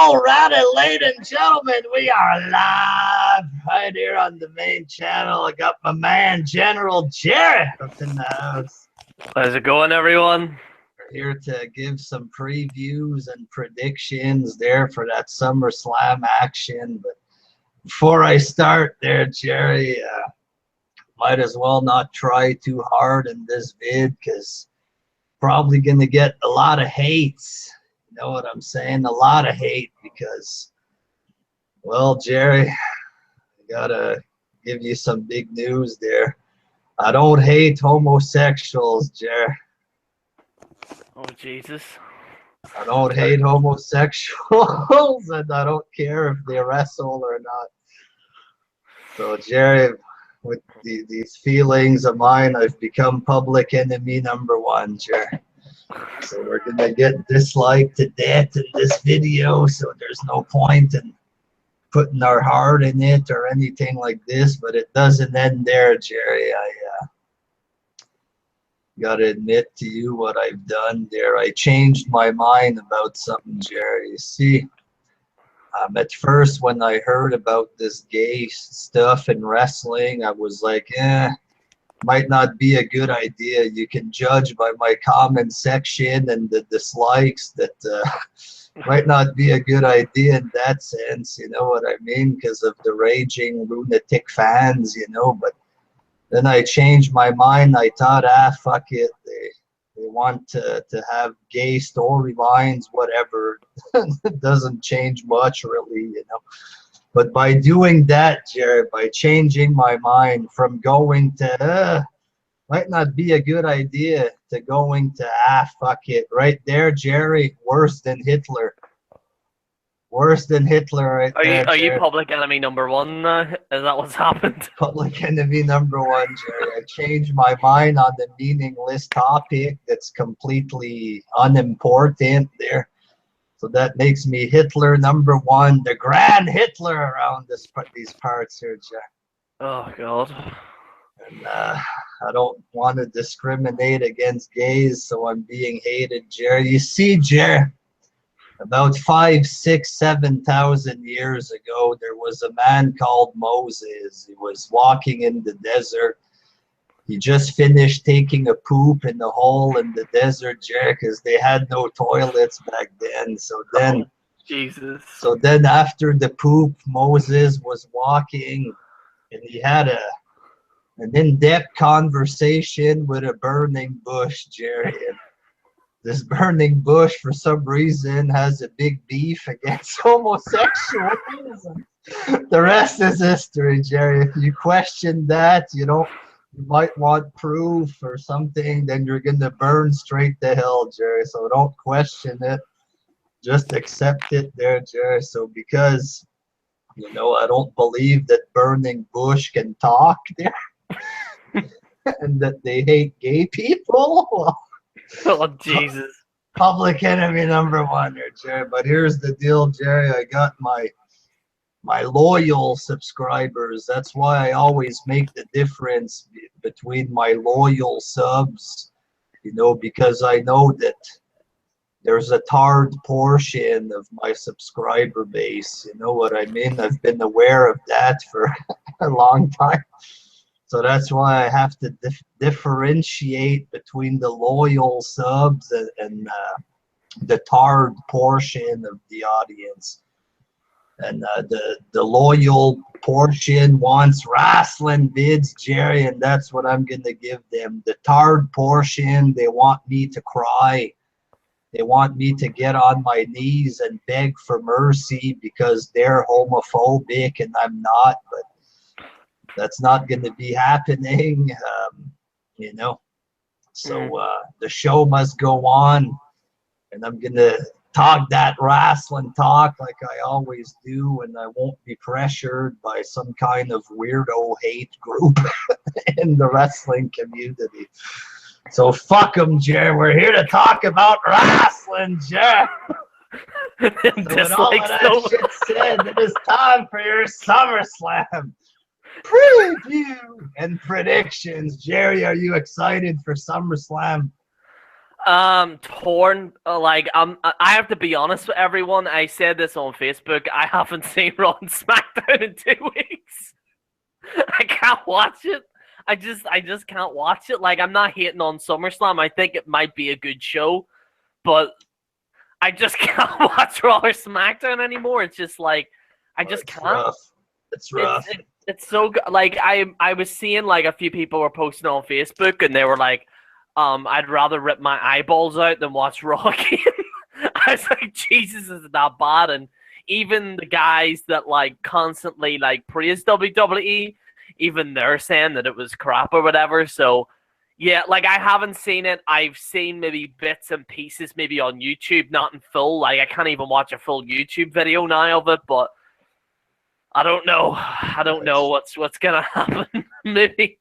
Alrighty, ladies and gentlemen, we are live right here on the main channel. I got my man, General Jerry, up in the house. How's it going, everyone? We're here to give some previews and predictions there for that Summerslam action. But before I start there, Jerry, might as well not try too hard in this vid because probably going to get a lot of hates. You know what I'm saying? A lot of hate because, well, Jerry, I gotta give you some big news there. I don't hate homosexuals, Jerry. Oh, Jesus. I don't hate homosexuals, and I don't care if they wrestle or not. So, Jerry, with these feelings of mine, I've become public enemy #1, Jerry. So we're gonna get disliked to death in this video, so there's no point in putting our heart in it or anything like this, but it doesn't end there, Jerry. I gotta admit to you what I've done there. I changed my mind about something, Jerry. You see, at first when I heard about this gay stuff in wrestling, I was like, might not be a good idea. You can judge by my comment section and the dislikes that might not be a good idea in that sense, you know what I mean, because of the raging lunatic fans, you know. But then I changed my mind. I thought, fuck it, they want to have gay storylines, whatever. It doesn't change much really, you know. But by doing that, Jerry, by changing my mind from going to might not be a good idea to going to fuck it, right there, Jerry, worse than Hitler. Worse than Hitler right there. Are you public enemy #1 now? Is that what's happened? Public enemy #1, Jerry. I changed my mind on the meaningless topic that's completely unimportant there. So that makes me Hitler #1, the Grand Hitler around these parts here, Jack. Oh, God. And I don't want to discriminate against gays, so I'm being hated, Jerry. You see, Jerry, about 5,000, 6,000, 7,000 years ago, there was a man called Moses. He was walking in the desert. He just finished taking a poop in the hole in the desert, Jerry, because they had no toilets back then. So then, Jesus. So then after the poop, Moses was walking, and he had an in-depth conversation with a burning bush, Jerry. And this burning bush, for some reason, has a big beef against homosexuals. The rest is history, Jerry. If you question that, you might want proof or something, then you're going to burn straight to hell, Jerry. So don't question it. Just accept it there, Jerry. So because, you know, I don't believe that burning bush can talk there and that they hate gay people. Well, Oh, Jesus. Public enemy #1 there, Jerry. But here's the deal, Jerry. I got my loyal subscribers. That's why I always make the difference between my loyal subs, you know, because I know that there's a tarred portion of my subscriber base. You know what I mean? I've been aware of that for a long time. So that's why I have to differentiate between the loyal subs and the tarred portion of the audience. And the loyal portion wants wrestling vids, Jerry, and that's what I'm going to give them. The tarred portion, they want me to cry. They want me to get on my knees and beg for mercy because they're homophobic and I'm not. But that's not going to be happening, you know. So the show must go on, and I'm going to talk that wrestling talk like I always do, and I won't be pressured by some kind of weirdo hate group in the wrestling community. So fuck them, Jer. We're here to talk about wrestling, Jer. So with all of that shit said, it is time for your SummerSlam preview and predictions. Jerry, are you excited for SummerSlam? Torn. Like, I have to be honest with everyone. I said this on Facebook. I haven't seen Raw and SmackDown in 2 weeks. I can't watch it. I just can't watch it. Like, I'm not hating on SummerSlam. I think it might be a good show, but I just can't watch Raw or SmackDown anymore. It's just like I just It's can't. rough. It's rough. It's so good. Like I was seeing like a few people were posting on Facebook and they were like, I'd rather rip my eyeballs out than watch Raw again. I was like, Jesus, is it that bad? And even the guys that like constantly like praise WWE, even they're saying that it was crap or whatever. So yeah, like I haven't seen it. I've seen maybe bits and pieces maybe on YouTube, not in full. Like I can't even watch a full YouTube video now of it, but I don't know. I don't know what's gonna happen. Maybe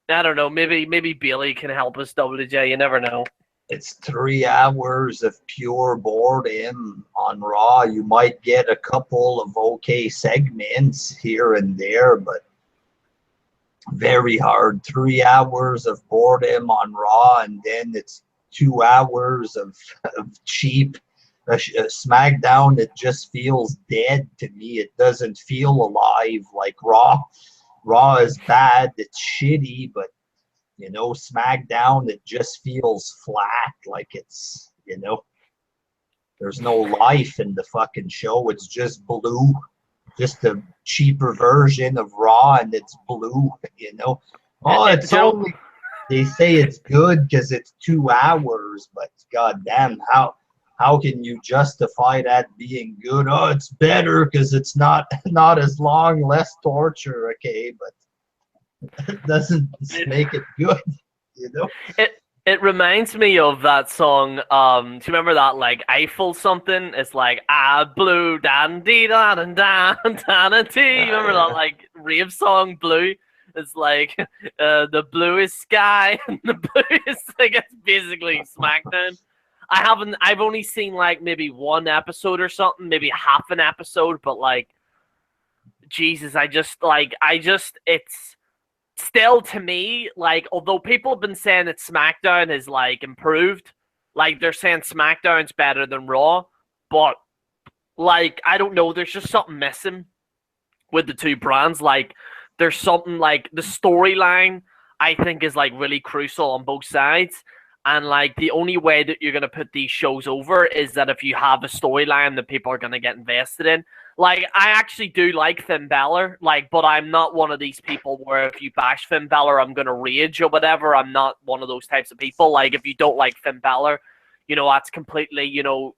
I don't know. Maybe Bailey can help us, WJ. You never know. It's 3 hours of pure boredom on Raw. You might get a couple of okay segments here and there, but very hard. 3 hours of boredom on Raw, and then it's 2 hours of cheap SmackDown. It just feels dead to me. It doesn't feel alive like Raw. Raw is bad. It's shitty, but SmackDown, it just feels flat. Like it's, there's no life in the fucking show. It's just blue. Just a cheaper version of Raw, and it's blue, Oh, it's only, they say it's good because it's 2 hours, but goddamn, how can you justify that being good? Oh, it's better because it's not as long, less torture, okay, but it doesn't make it good, It reminds me of that song. Do you remember that like Eiffel something? It's like blue dan dee da dan dan dan tee. You remember that like rave song Blue? It's like the bluest sky and the bluest. I guess basically SmackDown. I've only seen like maybe one episode or something, maybe half an episode, but like Jesus, it's still to me, like, although people have been saying that SmackDown is like improved, like they're saying SmackDown's better than Raw, but like I don't know, there's just something missing with the two brands. Like there's something like the storyline I think is like really crucial on both sides. And like the only way that you're gonna put these shows over is that if you have a storyline that people are gonna get invested in. Like I actually do like Finn Balor, like, but I'm not one of these people where if you bash Finn Balor, I'm gonna rage or whatever. I'm not one of those types of people. Like if you don't like Finn Balor, that's completely, your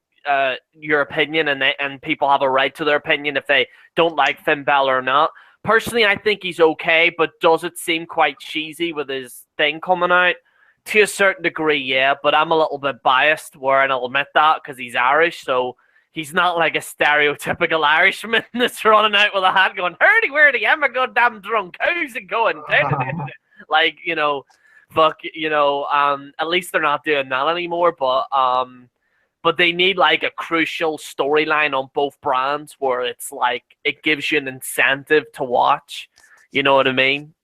opinion, and people have a right to their opinion if they don't like Finn Balor or not. Personally, I think he's okay, but does it seem quite cheesy with his thing coming out? To a certain degree, yeah, but I'm a little bit biased, and I'll admit that, because he's Irish, so he's not like a stereotypical Irishman that's running out with a hat going, hurdy-wordy, I'm a goddamn drunk, how's it going? Like, fuck, at least they're not doing that anymore, but they need like a crucial storyline on both brands where it's like, it gives you an incentive to watch, you know what I mean?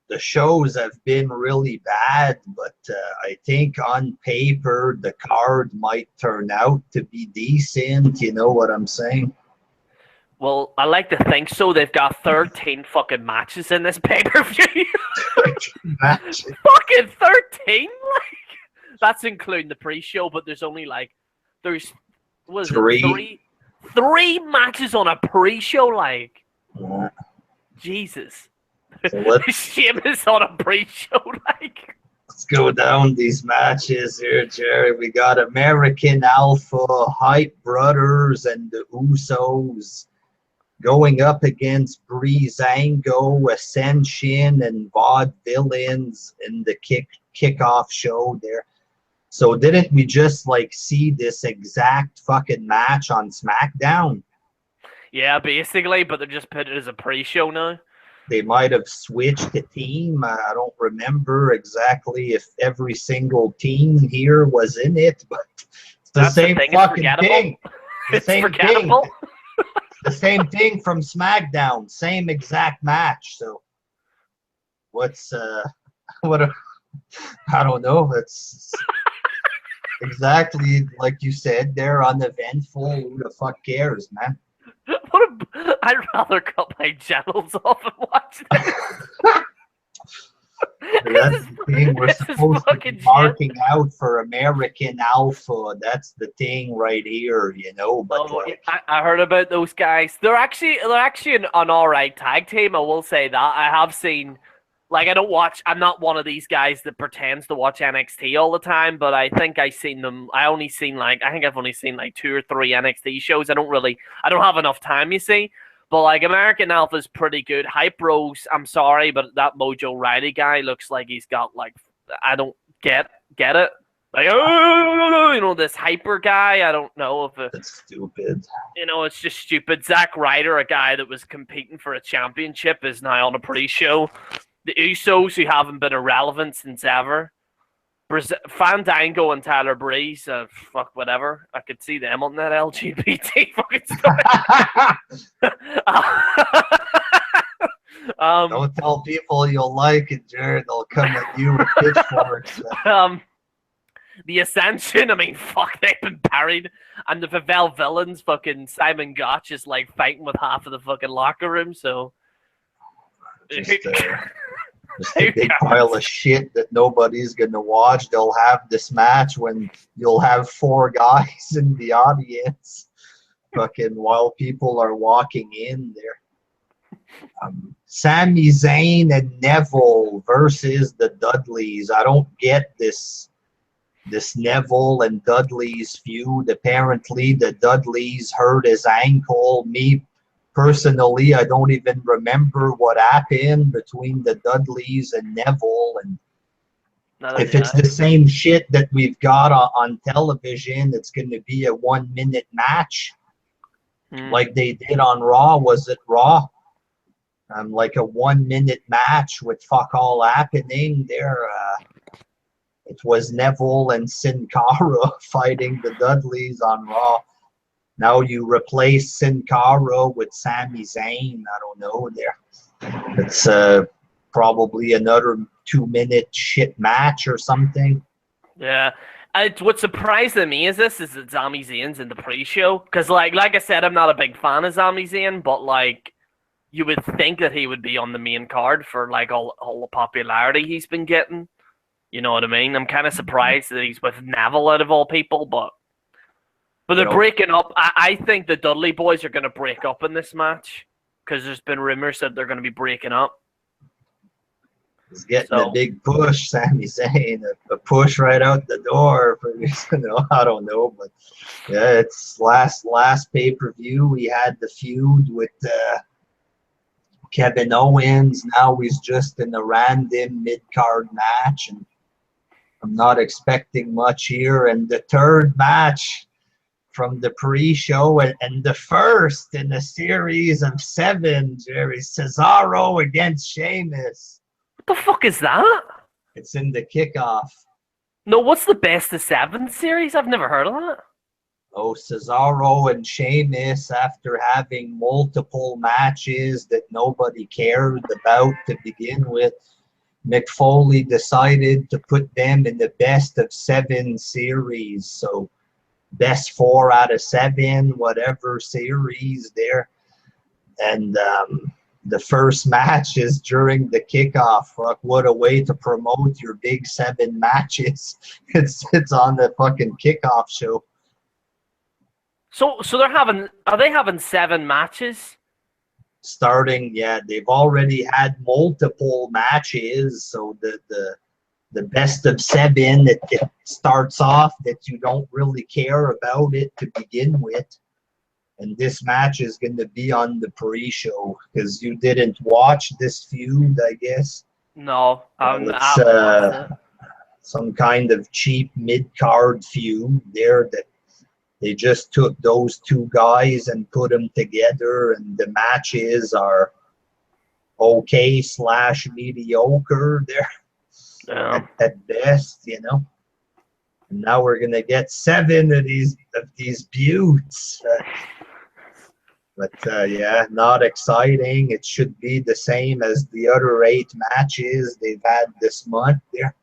The shows have been really bad, but I think on paper the card might turn out to be decent. You know what I'm saying? Well, I like to think so. They've got 13 fucking matches in this pay-per-view. 13 matches. Fucking 13? Like, that's including the pre-show, but there's only like, three matches on a pre-show, like. Yeah. Jesus. So Sheamus on a pre-show, like. Let's go down these matches here, Jerry. We got American Alpha, Hype Brothers, and the Usos going up against Breezango, Ascension, and Vaudevillains in the kickoff show there. So didn't we just like see this exact fucking match on SmackDown? Yeah, basically, but they just put it as a pre-show now. They might have switched the team. I don't remember exactly if every single team here was in it, but it's the same fucking thing. It's forgettable. The same thing from SmackDown. Same exact match. So what's I don't know. Exactly like you said, they're uneventful. Who the fuck cares, man? I'd rather cut my genitals off and watch this. That's the thing. We're This is supposed to be fucking shit. marking out for American Alpha. That's the thing right here, you know. But Oh, like, I heard about those guys. They're actually an alright tag team. I will say that. I have seen, like, I don't watch. I'm not one of these guys that pretends to watch NXT all the time. But I think I seen them. I think I've only seen like 2 or 3 NXT shows. I don't have enough time. You see. But like American Alpha's pretty good. Hype Bros, I'm sorry, but that Mojo Riley guy looks like he's got like I don't get it. Like, oh, this hyper guy. I don't know if that's stupid. it's just stupid. Zack Ryder, a guy that was competing for a championship, is now on a pre-show. The Usos, who haven't been irrelevant since ever. Fandango and Tyler Breeze, fuck whatever. I could see them on that LGBT fucking story. Don't tell people you'll like it, Jared. They'll come at you with pitchforks. The Ascension, I mean, fuck, they've been buried. And the Favel Villains, fucking Simon Gotch is like fighting with half of the fucking locker room, so. Just a big pile of shit that nobody's gonna watch. They'll have this match when you'll have 4 guys in the audience, fucking while people are walking in there. Sami Zayn and Neville versus the Dudleys. I don't get this Neville and Dudley's feud. Apparently, the Dudleys hurt his ankle. Me personally, I don't even remember what happened between the Dudleys and Neville. And if it's the same shit that we've got on television, it's going to be a 1-minute match like they did on Raw. Was it Raw? Like a 1-minute match with fuck all happening there. It was Neville and Sin Cara fighting the Dudleys on Raw. Now you replace Sin Cara with Sami Zayn. I don't know there. It's probably another 2-minute shit match or something. Yeah. What surprised me is that Sami Zayn's in the pre-show. Because, like I said, I'm not a big fan of Sami Zayn, but, like, you would think that he would be on the main card for, like, all the popularity he's been getting. You know what I mean? I'm kind of surprised that he's with Neville out of all people, but they're breaking up. I think the Dudley boys are going to break up in this match because there's been rumors that they're going to be breaking up. He's getting a big push, Sami Zayn, a push right out the door. I don't know, but yeah, it's last pay-per-view. We had the feud with Kevin Owens. Now he's just in a random mid-card match, and I'm not expecting much here. And the third match from the pre-show and the first in a series of 7, Jerry, Cesaro against Sheamus. What the fuck is that? It's in the kickoff. No, what's the best of 7 series? I've never heard of that. Oh, Cesaro and Sheamus, after having multiple matches that nobody cared about to begin with, Mick Foley decided to put them in the best of 7 series. So best 4 out of 7, whatever series there. And the first match is during the kickoff. Fuck, what a way to promote your big 7 matches. It's on the fucking kickoff show. So are they having 7 matches? Starting, yeah, they've already had multiple matches. So the best of 7, it starts off that you don't really care about it to begin with. And this match is going to be on the pre-show because you didn't watch this feud, I guess. No, it's some kind of cheap mid-card feud there that they just took those 2 guys and put them together, and the matches are okay / mediocre there at best, you know. And now we're gonna get 7 of these buttes. But yeah, not exciting. It should be the same as the other 8 matches they've had this month there.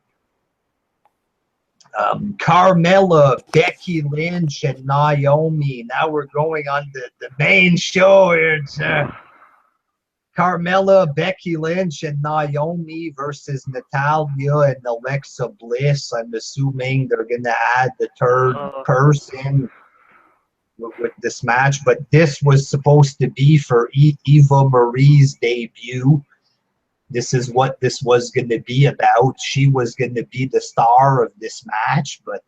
Carmella, Becky Lynch, and Naomi. Now we're going on the main show here. It's, Carmella, Becky Lynch, and Naomi versus Natalia and Alexa Bliss. I'm assuming they're going to add the third person with this match, but this was supposed to be for Eva Marie's debut. This is what this was going to be about. She was going to be the star of this match, but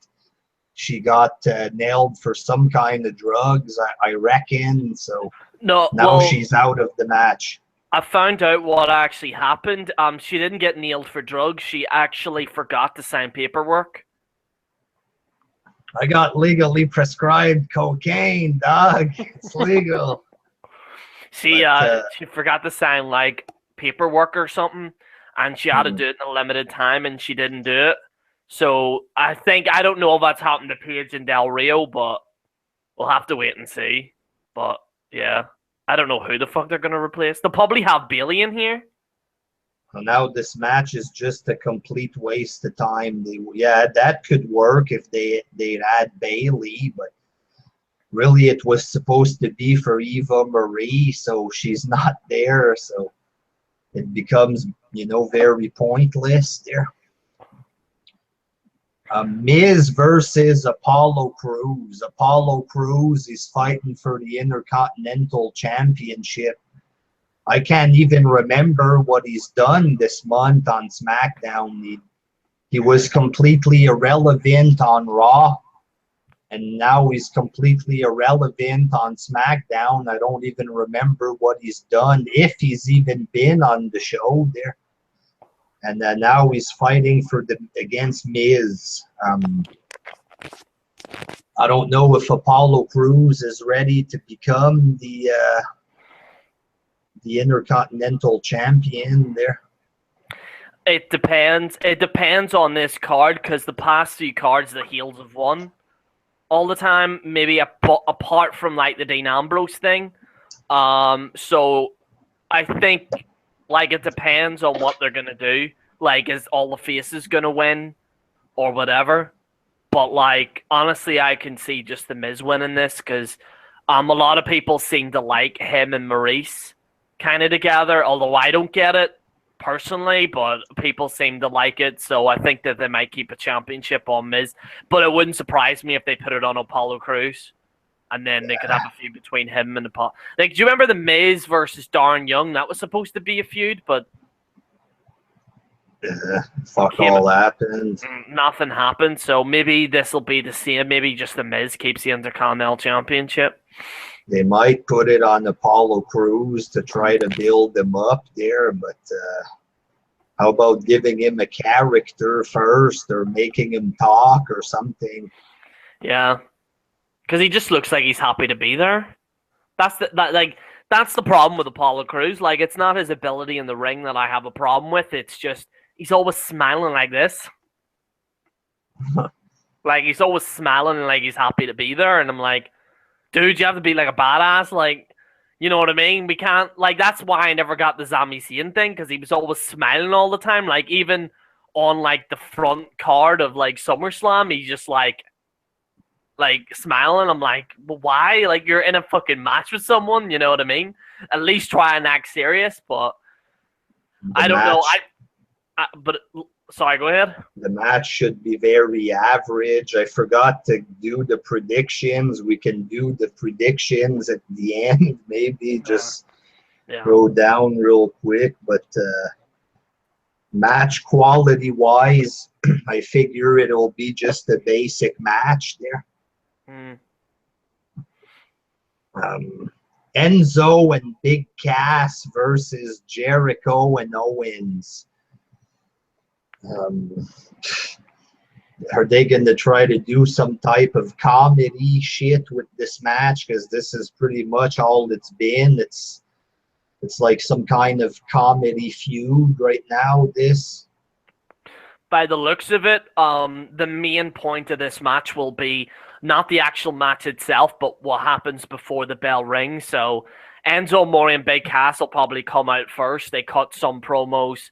she got nailed for some kind of drugs, I reckon. So now she's out of the match. I found out what actually happened. She didn't get nailed for drugs. She actually forgot to sign paperwork. I got legally prescribed cocaine, dog. It's legal. She forgot to sign like paperwork or something, and she had to do it in a limited time, and she didn't do it. So I don't know if that's happened to Paige and Del Rio, but we'll have to wait and see. But yeah, I don't know who the fuck they're gonna replace. They'll probably have Bayley in here. Well, now this match is just a complete waste of time. That could work if they'd add Bayley, but really it was supposed to be for Eva Marie, so she's not there, so it becomes, very pointless there. Miz versus Apollo Crews. Apollo Crews is fighting for the Intercontinental Championship. I can't even remember what he's done this month on SmackDown. He was completely irrelevant on Raw, and now he's completely irrelevant on SmackDown. I don't even remember what he's done, if he's even been on the show there. And now he's fighting against Miz. I don't know if Apollo Crews is ready to become the Intercontinental Champion there. It depends. It depends on this card, because the past few cards the heels have won all the time. Maybe apart from like the Dean Ambrose thing. So I think it depends on what they're gonna do. Is all the faces gonna win or whatever? But honestly, I can see just the Miz winning this, because a lot of people seem to like him and Maurice kind of together, although I don't get it personally, but people seem to like it, so I think that they might keep a championship on Miz, but it wouldn't surprise me if they put it on Apollo Crews, and then they could have a feud between him and Apollo. Do you remember the Miz versus Darren Young? That was supposed to be a feud, but all happened. Nothing happened, so maybe this will be the same. Maybe just the Miz keeps the Intercontinental Championship. They might put it on Apollo Crews to try to build him up there, but how about giving him a character first, or making him talk or something? Yeah, because he just looks like he's happy to be there. That's the problem with Apollo Crews. It's not his ability in the ring that I have a problem with. It's just he's always smiling like this. He's always smiling like he's happy to be there, and I'm like, dude, you have to be like a badass, you know what I mean? We can't, that's why I never got the Sami Zayn thing, because he was always smiling all the time. Even on, the front card of, Summerslam, he's just, smiling. I'm like, well, why? You're in a fucking match with someone, you know what I mean? At least try and act serious, but I don't know. Sorry, go ahead. The match should be very average. I forgot to do the predictions. We can do the predictions at the end, maybe just go down real quick. But match quality-wise, I figure it'll be just a basic match there. Enzo and Big Cass versus Jericho and Owens. Are they going to try to do some type of comedy shit with this match? Because this is pretty much all it's been. It's like some kind of comedy feud right now, this. By the looks of it, the main point of this match will be not the actual match itself, but what happens before the bell rings. So Enzo Amore and Big Cass will probably come out first. They cut some promos.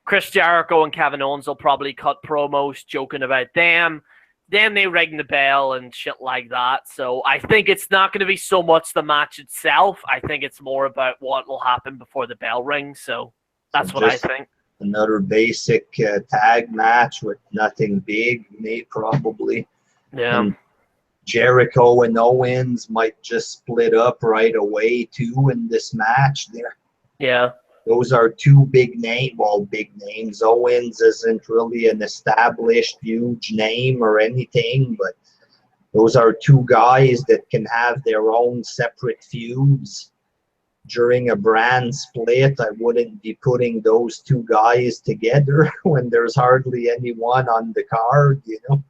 Chris Jericho and Kevin Owens will probably cut promos joking about them. Then they ring the bell and shit like that. So I think it's not going to be so much the match itself. I think it's more about what will happen before the bell rings. So that's what I think. Another basic tag match with nothing big, probably. Yeah. And Jericho and Owens might just split up right away too in this match there. Yeah. Those are two big names. Owens isn't really an established huge name or anything, but those are two guys that can have their own separate feuds. During a brand split, I wouldn't be putting those two guys together when there's hardly anyone on the card, you know.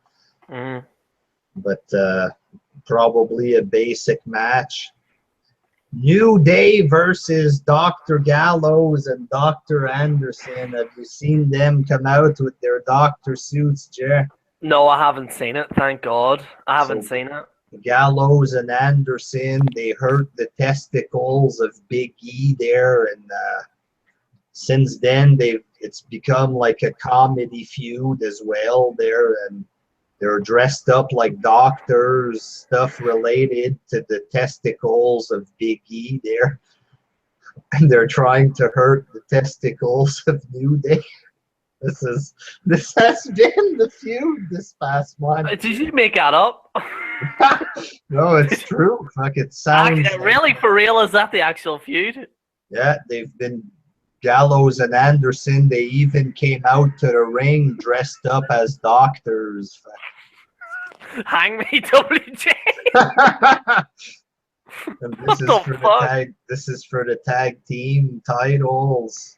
Mm. But probably a basic match. New Day versus Dr. Gallows and Dr. Anderson. Have you seen them come out with their doctor suits, Jer? No, I haven't seen it. Thank God. I haven't seen it. Gallows and Anderson, they hurt the testicles of Big E there, and since then it's become like a comedy feud as well there, and they're dressed up like doctors, stuff related to the testicles of Big E there. And they're trying to hurt the testicles of New Day. This has been the feud this past month. Did you make that up? No, it's true. Like it sounds. Really, for real? Is that the actual feud? Yeah, they've been Gallows and Anderson. They even came out to the ring dressed up as doctors. Hang me, WJ. And this is for the tag team titles.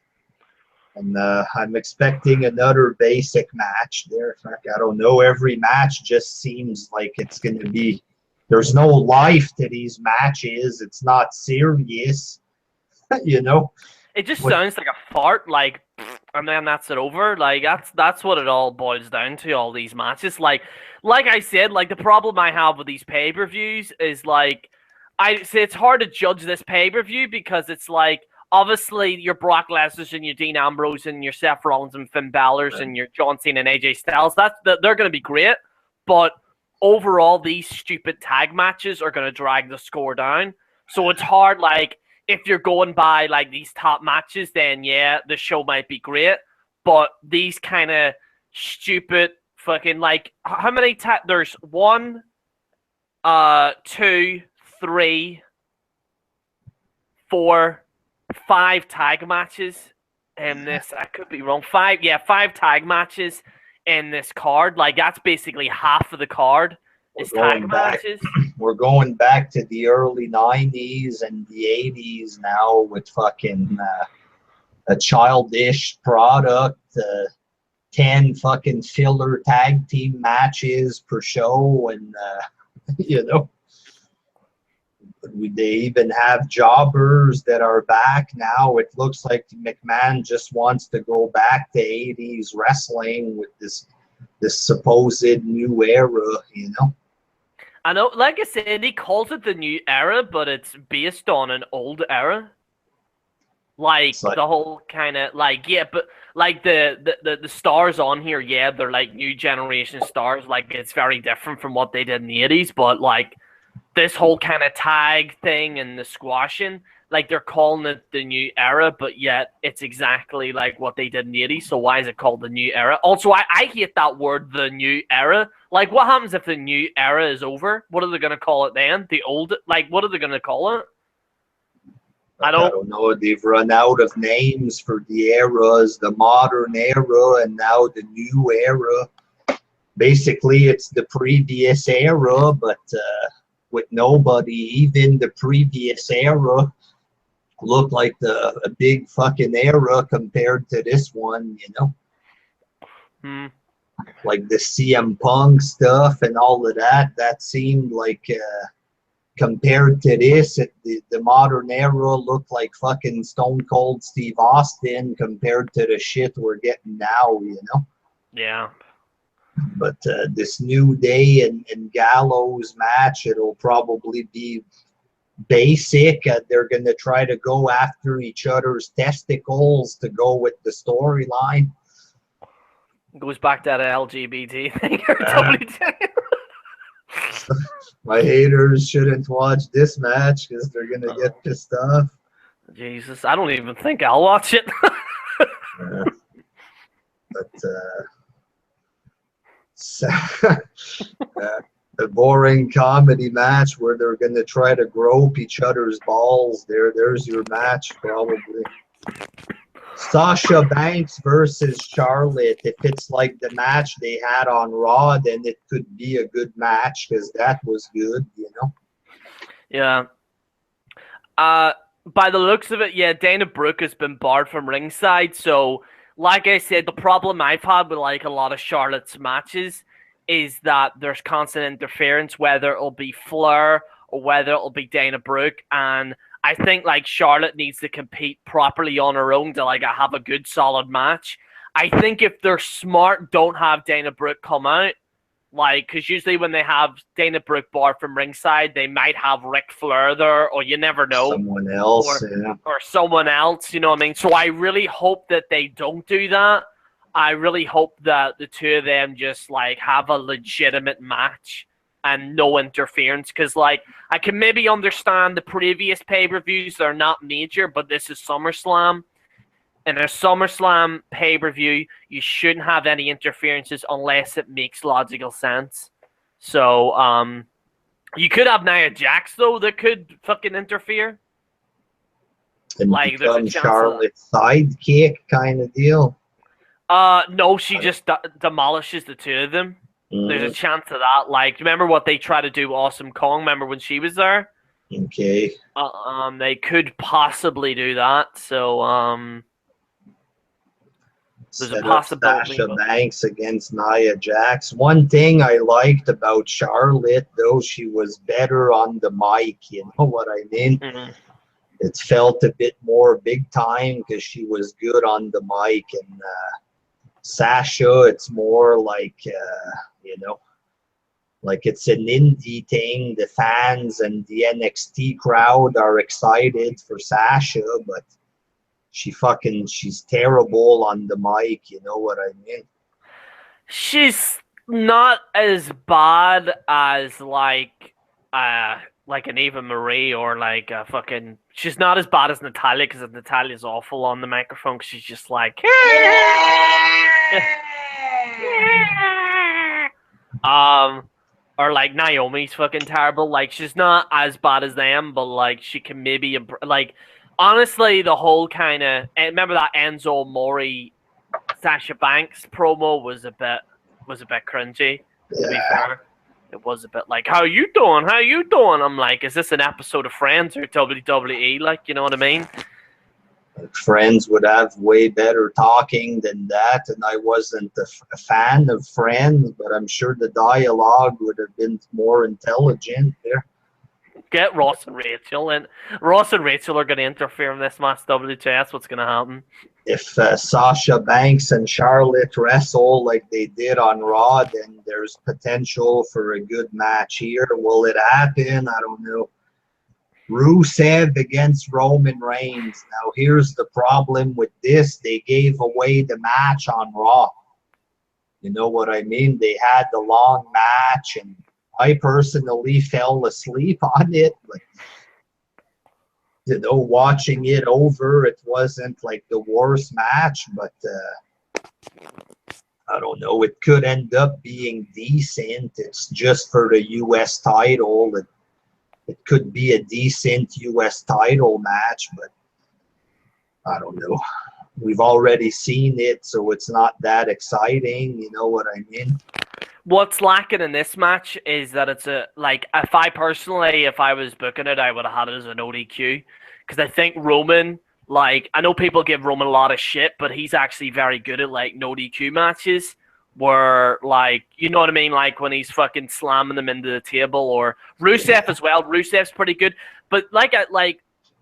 And I'm expecting another basic match there. I don't know. Every match just seems like it's going to be. There's no life to these matches. It's not serious, you know. It just sounds like a fart, like, and then that's it over. Like that's what it all boils down to. All these matches, like I said, like the problem I have with these pay-per-views is like, I say it's hard to judge this pay-per-view because it's like. Obviously, your Brock Lesnar and your Dean Ambrose and your Seth Rollins and Finn Balor and your John Cena and AJ Styles, they're going to be great. But overall, these stupid tag matches are going to drag the score down. So it's hard, like, if you're going by, like, these top matches, then, yeah, the show might be great. But these kind of stupid fucking, like, how many there's 1, 2, 3, 4... 5 tag matches in this. I could be wrong. 5 tag matches in this card. Like that's basically half of the card is tag matches. We're going back to the early 90s and the 80s now with fucking a childish product. 10 fucking filler tag team matches per show, and you know. They even have jobbers that are back now. It looks like McMahon just wants to go back to 80s wrestling with this supposed new era, you know? I know, like I said, he calls it the new era, but it's based on an old era. Like the whole kind of, like, yeah, but like the stars on here, yeah, they're like new generation stars. Like it's very different from what they did in the 80s, but like, this whole kind of tag thing and the squashing, like they're calling it the new era, but yet it's exactly like what they did in the 80s. So why is it called the new era? Also, I hate that word, the new era. Like, what happens if the new era is over? What are they going to call it then? The old, like, what are they going to call it? I don't know. They've run out of names for the eras, the modern era and now the new era. Basically, it's the previous era, but with nobody. Even the previous era looked like a big fucking era compared to this one, you know? Like the CM Punk stuff and all of that seemed like compared to this, the modern era looked like fucking Stone Cold Steve Austin compared to the shit we're getting now, you know? Yeah. But this New Day and Gallows match, it'll probably be basic, and they're going to try to go after each other's testicles to go with the storyline. Goes back to that LGBT thing. Or My haters shouldn't watch this match because they're going to get pissed off. Jesus, I don't even think I'll watch it. But a boring comedy match where they're going to try to grope each other's balls. There's your match, probably. Sasha Banks versus Charlotte. If it's like the match they had on Raw, then it could be a good match because that was good, you know? Yeah. By the looks of it, yeah, Dana Brooke has been barred from ringside. So, like I said, the problem I've had with like a lot of Charlotte's matches is that there's constant interference, whether it'll be Flair or whether it'll be Dana Brooke. And I think like Charlotte needs to compete properly on her own to like have a good solid match. I think if they're smart, don't have Dana Brooke come out. Like, because usually when they have Dana Brooke barred from ringside, they might have Ric Flair there, or you never know. Someone else, or someone else, you know what I mean? So I really hope that they don't do that. I really hope that the two of them just, like, have a legitimate match and no interference. Because, like, I can maybe understand the previous pay-per-views. They're not major, but this is SummerSlam. In a SummerSlam pay-per-view, you shouldn't have any interferences unless it makes logical sense. So, you could have Nia Jax, though, that could fucking interfere. And like, become Charlotte's sidekick kind of deal. No, she just demolishes the two of them. There's a chance of that. Like, remember what they tried to do with Awesome Kong? Remember when she was there? Okay. They could possibly do that. So, there's a possibility. Sasha Banks against Nia Jax. One thing I liked about Charlotte, though, she was better on the mic. You know what I mean? Mm-hmm. It felt a bit more big time because she was good on the mic. And Sasha, it's more like, you know, like it's an indie thing. The fans and the NXT crowd are excited for Sasha, but she's terrible on the mic, you know what I mean? She's not as bad as like an Eva Marie or like a fucking. She's not as bad as Natalia because Natalia's awful on the microphone. Cause she's just like, or like Naomi's fucking terrible. Like she's not as bad as them, but like she can maybe like. Honestly, the whole kind of remember that Enzo Amore, Sasha Banks promo was a bit cringy. Yeah. To be fair, it was a bit like, "How you doing? How you doing?" I'm like, "Is this an episode of Friends or WWE?" Like, you know what I mean? Friends would have way better talking than that, and I wasn't a fan of Friends, but I'm sure the dialogue would have been more intelligent there. Get Ross and Rachel, and Ross and Rachel are going to interfere in this match. That's what's going to happen. If Sasha Banks and Charlotte wrestle like they did on Raw, then there's potential for a good match here. Will it happen? I don't know. Rusev against Roman Reigns. Now, here's the problem with this. They gave away the match on Raw. You know what I mean? They had the long match, and I personally fell asleep on it, but you know, watching it over, it wasn't like the worst match, but I don't know. It could end up being decent. It's just for the U.S. title. It could be a decent U.S. title match, but I don't know. We've already seen it, so it's not that exciting. You know what I mean? What's lacking in this match is that it's if I was booking it, I would have had it as an ODQ. Because I think Roman, like, I know people give Roman a lot of shit, but he's actually very good at, like, no DQ matches where, like, you know what I mean? Like, when he's fucking slamming them into the table, or Rusev as well. Rusev's pretty good. But, like,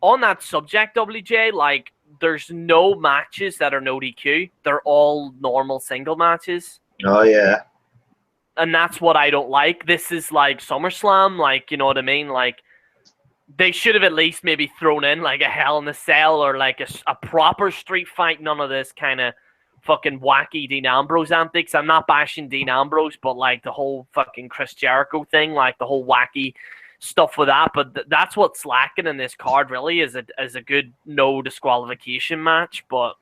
on that subject, WJ, like, there's no matches that are no DQ. They're all normal single matches. Oh, yeah. And that's what I don't like. This is like SummerSlam, like, you know what I mean? Like, they should have at least maybe thrown in like a Hell in a Cell or like a proper street fight. None of this kind of fucking wacky Dean Ambrose antics. I'm not bashing Dean Ambrose, but like the whole fucking Chris Jericho thing, like the whole wacky stuff with that. But that's what's lacking in this card, really, is a good no disqualification match. But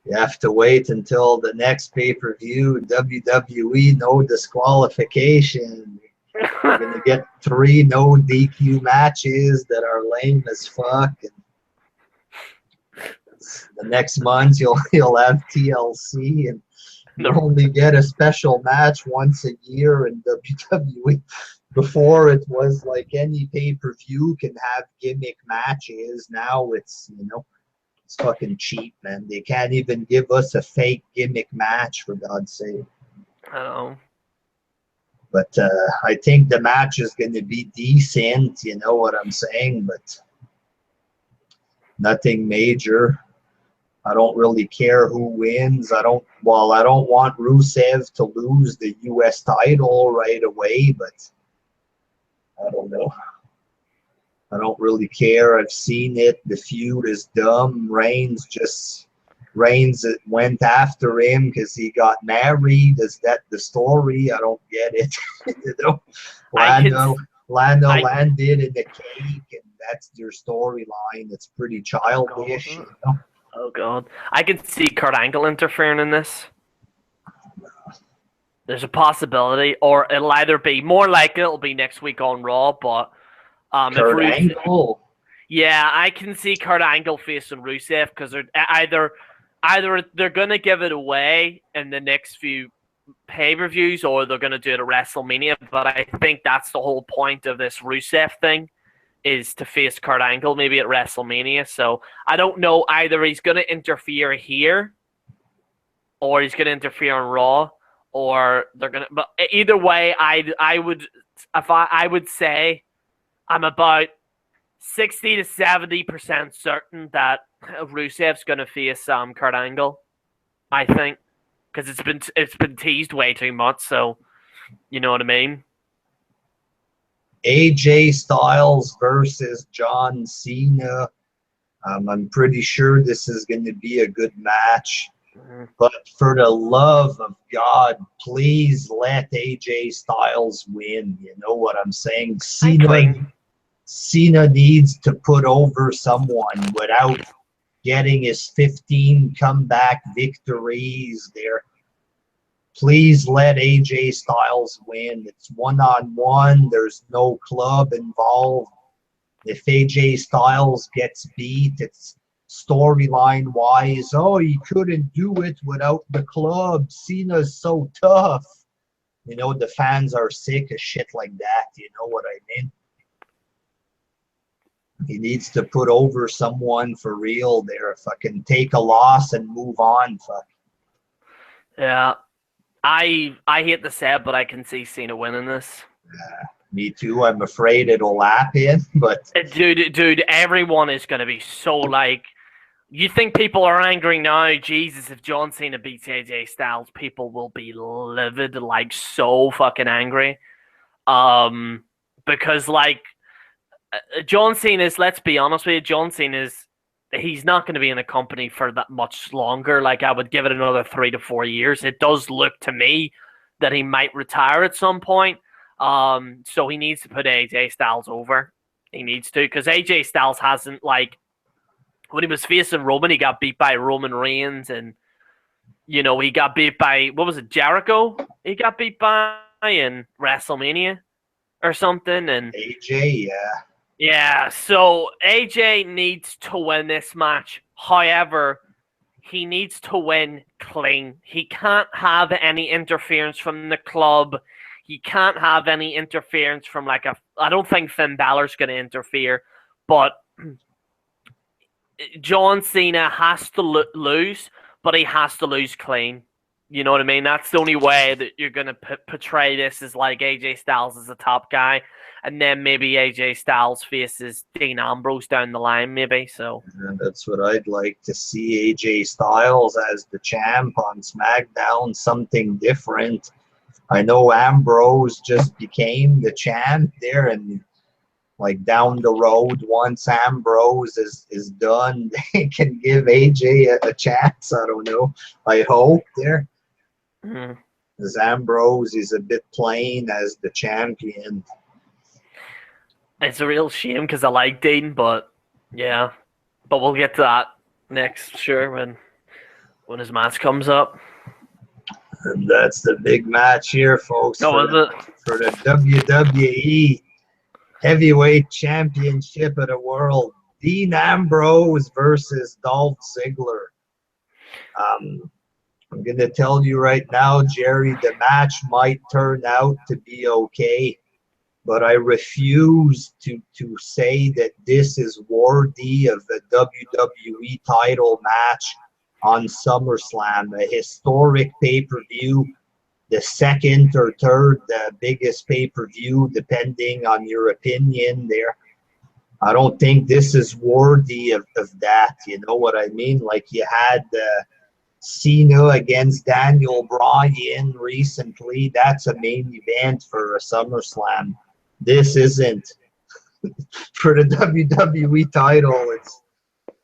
you have to wait until the next pay-per-view, WWE no disqualification. You're going to get 3 no DQ matches that are lame as fuck. And the next month, you'll have TLC, and you only get a special match once a year in WWE. Before, it was like any pay-per-view can have gimmick matches. Now it's, it's fucking cheap, man. They can't even give us a fake gimmick match, for God's sake. I don't know. But I think the match is going to be decent, you know what I'm saying? But nothing major. I don't really care who wins. I don't want Rusev to lose the U.S. title right away, but I don't know. I don't really care. I've seen it. The feud is dumb. Reigns went after him because he got married. Is that the story? I don't get it. Lando landed in the cake, and that's their storyline. It's pretty childish. Oh God, I can see Kurt Angle interfering in this. There's a possibility, or it'll either be more likely it'll be next week on Raw, but Kurt Angle. Yeah, I can see Kurt Angle facing Rusev because they're either they're gonna give it away in the next few pay-per-views, or they're gonna do it at WrestleMania. But I think that's the whole point of this Rusev thing, is to face Kurt Angle maybe at WrestleMania. So I don't know, either he's gonna interfere here, or he's gonna interfere on Raw, or they're gonna. But either way, I would say I'm about 60 to 70% certain that Rusev's gonna face Kurt Angle. I think, because it's been teased way too much. So you know what I mean. AJ Styles versus John Cena. I'm pretty sure this is going to be a good match. But for the love of God, please let AJ Styles win. You know what I'm saying? Cena needs to put over someone without getting his 15 comeback victories there. Please let AJ Styles win. It's one-on-one. There's no club involved. If AJ Styles gets beat, it's storyline-wise. Oh, he couldn't do it without the club. Cena's so tough. The fans are sick of shit like that. You know what I mean? He needs to put over someone for real there. Fucking take a loss and move on. Fuck. Yeah. I hate to say it, but I can see Cena winning this. Me too. I'm afraid it'll happen, but dude, everyone is going to be so like. You think people are angry now? Jesus, if John Cena beats AJ Styles, people will be livid, like so fucking angry. Because like John Cena's. Let's be honest with you, John Cena's. He's not going to be in the company for that much longer. Like, I would give it another 3 to 4 years. It does look to me that he might retire at some point. So he needs to put AJ Styles over. He needs to, because AJ Styles hasn't, like, when he was facing Roman, he got beat by Roman Reigns, and he got beat by, what was it, Jericho? He got beat by in WrestleMania or something, and AJ, yeah. Yeah, so AJ needs to win this match. However, he needs to win clean. He can't have any interference from the club. He can't have any interference from I don't think Finn Balor's going to interfere, but John Cena has to lose, but he has to lose clean. You know what I mean? That's the only way that you're going to portray this as like AJ Styles as a top guy. And then maybe AJ Styles faces Dean Ambrose down the line, maybe. So that's what I'd like to see. AJ Styles as the champ on SmackDown, something different. I know Ambrose just became the champ there, and Like down the road, once Ambrose is done, they can give AJ a chance. I don't know. I hope there. Mhm. As Ambrose is a bit plain as the champion. It's a real shame because I like Dean, but yeah. But we'll get to that next, sure, when his match comes up. And that's the big match here, folks, Oh, is it? for the WWE Heavyweight Championship of the World. Dean Ambrose versus Dolph Ziggler. I'm going to tell you right now, Jerry, the match might turn out to be okay, but I refuse to say that this is worthy of the WWE title match on SummerSlam, a historic pay-per-view, the second or third biggest pay-per-view, depending on your opinion there. I don't think this is worthy of that. You know what I mean? Like you had Cena against Daniel Bryan recently. That's a main event for a SummerSlam. This isn't. For the WWE title,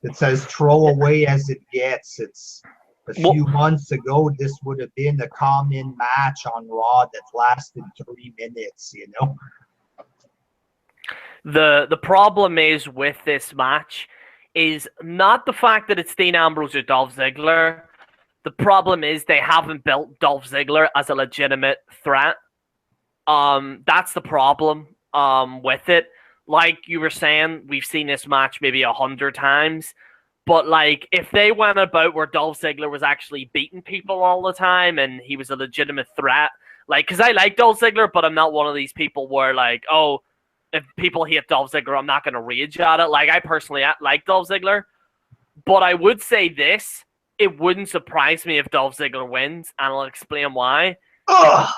it's as throwaway as it gets. It's a few months ago, this would have been a common match on Raw that lasted 3 minutes, you know? The problem is with this match is not the fact that it's Dean Ambrose or Dolph Ziggler. The problem is they haven't built Dolph Ziggler as a legitimate threat. That's the problem with it. Like you were saying, we've seen this match maybe 100 times. But like, if they went about where Dolph Ziggler was actually beating people all the time and he was a legitimate threat, like, because I like Dolph Ziggler, but I'm not one of these people where like, oh, if people hate Dolph Ziggler, I'm not going to rage at it. Like, I personally like Dolph Ziggler, but I would say this: it wouldn't surprise me if Dolph Ziggler wins, and I'll explain why. Ugh.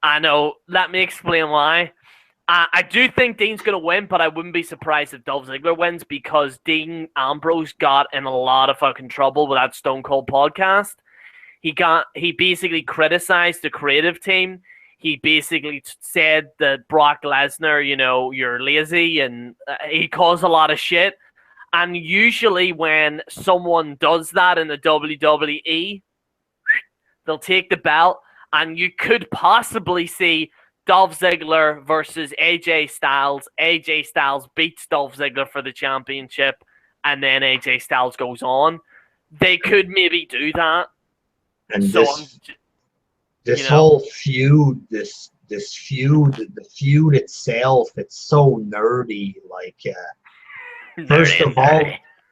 I know. Let me explain why. I do think Dean's going to win, but I wouldn't be surprised if Dolph Ziggler wins because Dean Ambrose got in a lot of fucking trouble with that Stone Cold podcast. He basically criticized the creative team. He basically said that Brock Lesnar, you know, you're lazy, and he caused a lot of shit. And usually when someone does that in the WWE, they'll take the belt, and you could possibly see Dolph Ziggler versus AJ Styles. AJ Styles beats Dolph Ziggler for the championship, and then AJ Styles goes on. They could maybe do that. And so this whole feud, this feud, the feud itself, it's so nerdy. Like, first of all,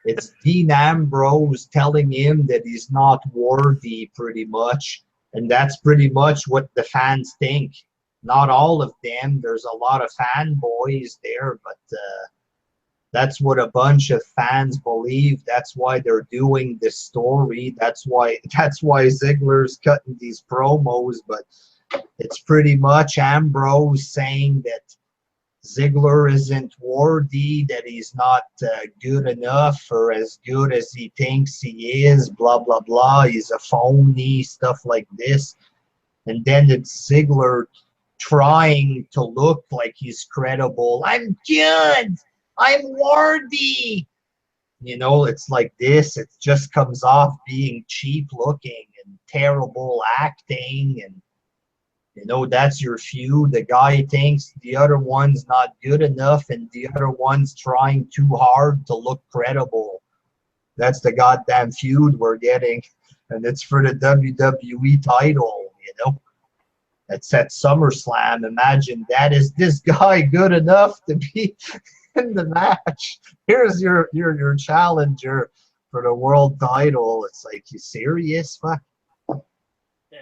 it's Dean Ambrose telling him that he's not worthy, pretty much, and that's pretty much what the fans think. Not all of them. There's a lot of fanboys there, but that's what a bunch of fans believe. That's why they're doing this story. That's why Ziggler's cutting these promos. But it's pretty much Ambrose saying that Ziggler isn't worthy, that he's not good enough or as good as he thinks he is. Blah blah blah. He's a phony, stuff like this. And then it's Ziggler trying to look like he's credible. I'm good. I'm worthy. You know, it's like this. It just comes off being cheap looking and terrible acting. And, you know, that's your feud. The guy thinks the other one's not good enough and the other one's trying too hard to look credible. That's the goddamn feud we're getting. And it's for the WWE title, you know. It's at SummerSlam. Imagine that. Is this guy good enough to be in the match? Here's your challenger for the world title. It's like, you serious? Fuck. Yeah.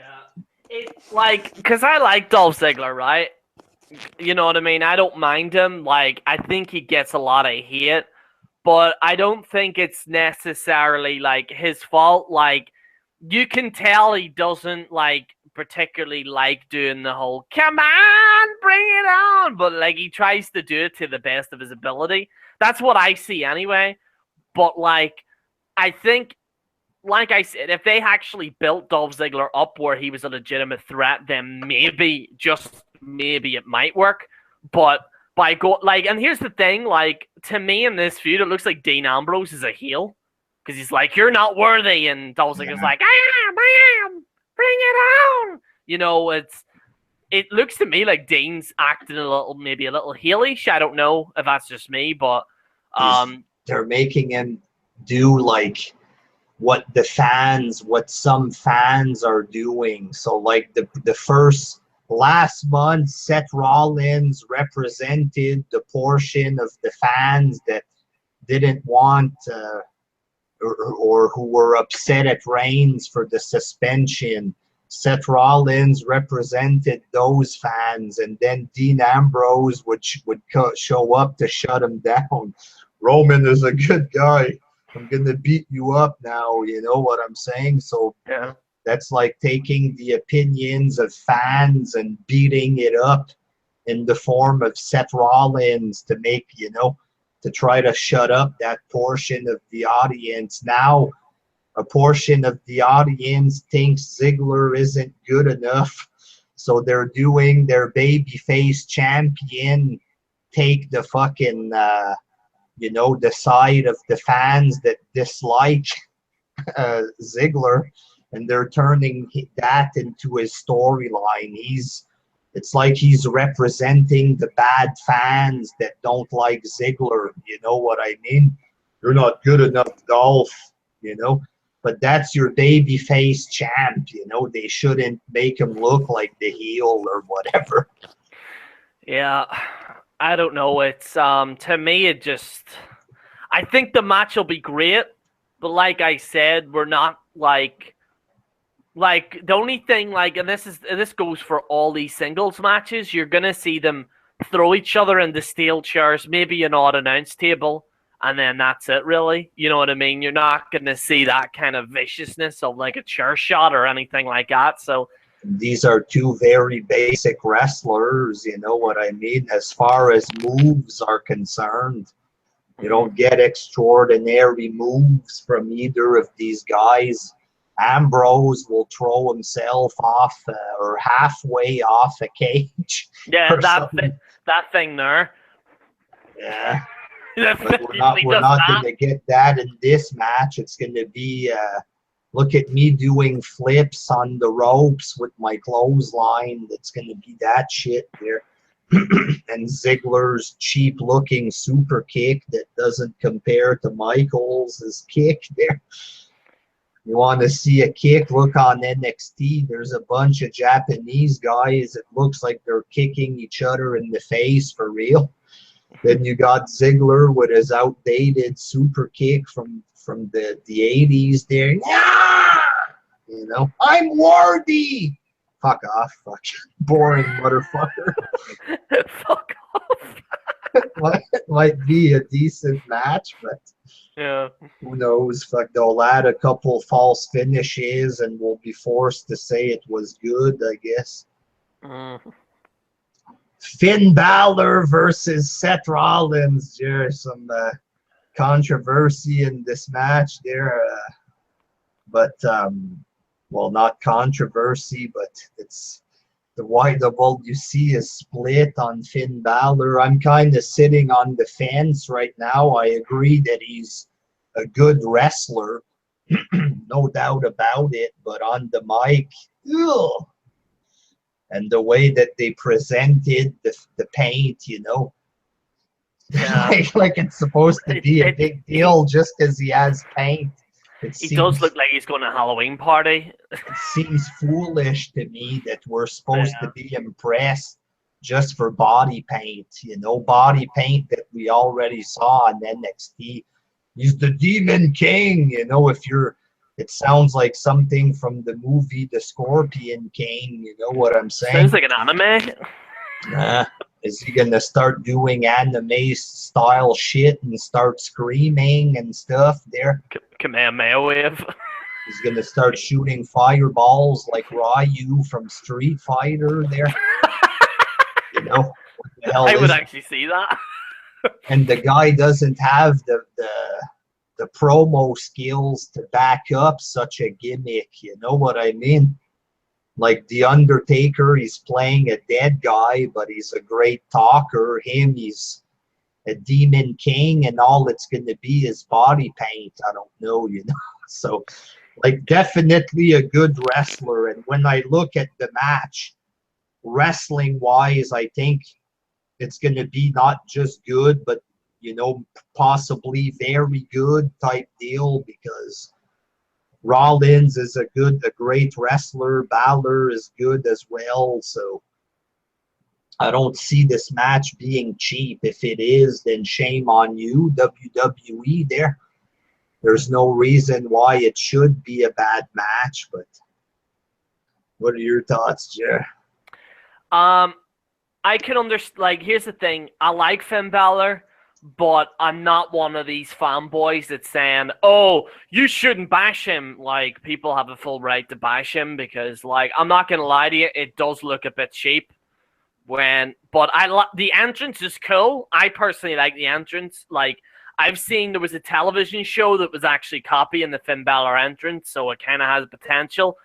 It's like, because I like Dolph Ziggler, right? You know what I mean? I don't mind him. Like, I think he gets a lot of hate, but I don't think it's necessarily, like, his fault. Like, you can tell he doesn't, like, particularly like doing the whole come on, bring it on, but like he tries to do it to the best of his ability. That's what I see anyway. But like, I think, like I said, if they actually built Dolph Ziggler up where he was a legitimate threat, then maybe, just maybe, it might work. But and here's the thing, like, to me in this feud, it looks like Dean Ambrose is a heel. Because he's like, you're not worthy, and Dolph Ziggler's like, I am, bring it on. You know, it looks to me like Dean's acting maybe a little heelish. I don't know if that's just me, but they're making him do like what some fans are doing. So like the last month, Seth Rollins represented the portion of the fans that didn't want or who were upset at Reigns for the suspension. Seth Rollins represented those fans, and then Dean Ambrose would show up to shut him down. Roman is a good guy. I'm going to beat you up now, you know what I'm saying? So yeah. That's like taking the opinions of fans and beating it up in the form of Seth Rollins to make, to try to shut up that portion of the audience. Now, a portion of the audience thinks Ziggler isn't good enough, so they're doing their babyface champion take the fucking, the side of the fans that dislike Ziggler, and they're turning that into his storyline. It's like he's representing the bad fans that don't like Ziggler. You know what I mean? You're not good enough, Dolph, But that's your babyface champ, They shouldn't make him look like the heel or whatever. Yeah, I don't know. It's to me, I think the match will be great, but like I said, we're not like the only thing, and this goes for all these singles matches, you're gonna see them throw each other into steel chairs, maybe an odd announce table, and then that's it, really. You know what I mean? You're not gonna see that kind of viciousness of like a chair shot or anything like that. So these are two very basic wrestlers, you know what I mean? As far as moves are concerned, you don't get extraordinary moves from either of these guys. Ambrose will throw himself off or halfway off a cage. Yeah, that thing there. Yeah. But we're not going to get that in this match. It's going to be, look at me doing flips on the ropes with my clothesline. It's going to be that shit there. And Ziggler's cheap-looking super kick that doesn't compare to Michaels' kick there. You want to see a kick? Look on NXT. There's a bunch of Japanese guys. It looks like they're kicking each other in the face for real. Then you got Ziggler with his outdated super kick from the 80s there. Yeah! I'm worthy! Fuck off, fuck. Boring motherfucker. Fuck off. Might be a decent match, but yeah, who knows? Fuck, they'll add a couple false finishes and we'll be forced to say it was good, I guess. Finn Balor versus Seth Rollins. There's some controversy in this match there, well, not controversy, but it's the you see is split on Finn Balor. I'm kind of sitting on the fence right now. I agree that he's a good wrestler, no doubt about it, but on the mic, ugh. And the way that they presented the paint, Yeah. like it's supposed to be a big deal just because he has paint. He does look like he's going to a Halloween party. It seems foolish to me that we're supposed to be impressed just for body paint, body paint that we already saw on NXT. He's the Demon King, it sounds like something from the movie The Scorpion King, you know what I'm saying? Sounds like an anime. Is he going to start doing anime-style shit and start screaming and stuff there? Kamehameha wave. He's going to start shooting fireballs like Ryu from Street Fighter there. What the hell I would actually see that. And the guy doesn't have the promo skills to back up such a gimmick, you know what I mean? Like The Undertaker, he's playing a dead guy, but he's a great talker. Him, he's a demon king, and all it's going to be is body paint. I don't know, you know. So, like, definitely a good wrestler. And when I look at the match, wrestling wise, I think it's going to be not just good, but, you know, possibly very good type deal, because Rollins is a great wrestler. Balor is good as well. So I don't see this match being cheap. If it is, then shame on you, WWE. There's no reason why it should be a bad match. But what are your thoughts, Jer? I can understand. Like, here's the thing: I like Finn Balor, but I'm not one of these fanboys that's saying, "Oh, you shouldn't bash him." Like, people have a full right to bash him because, like, I'm not gonna lie to you, it does look a bit cheap. But the entrance is cool. I personally like the entrance. Like, I've seen there was a television show that was actually copying the Finn Balor entrance, so it kind of has potential.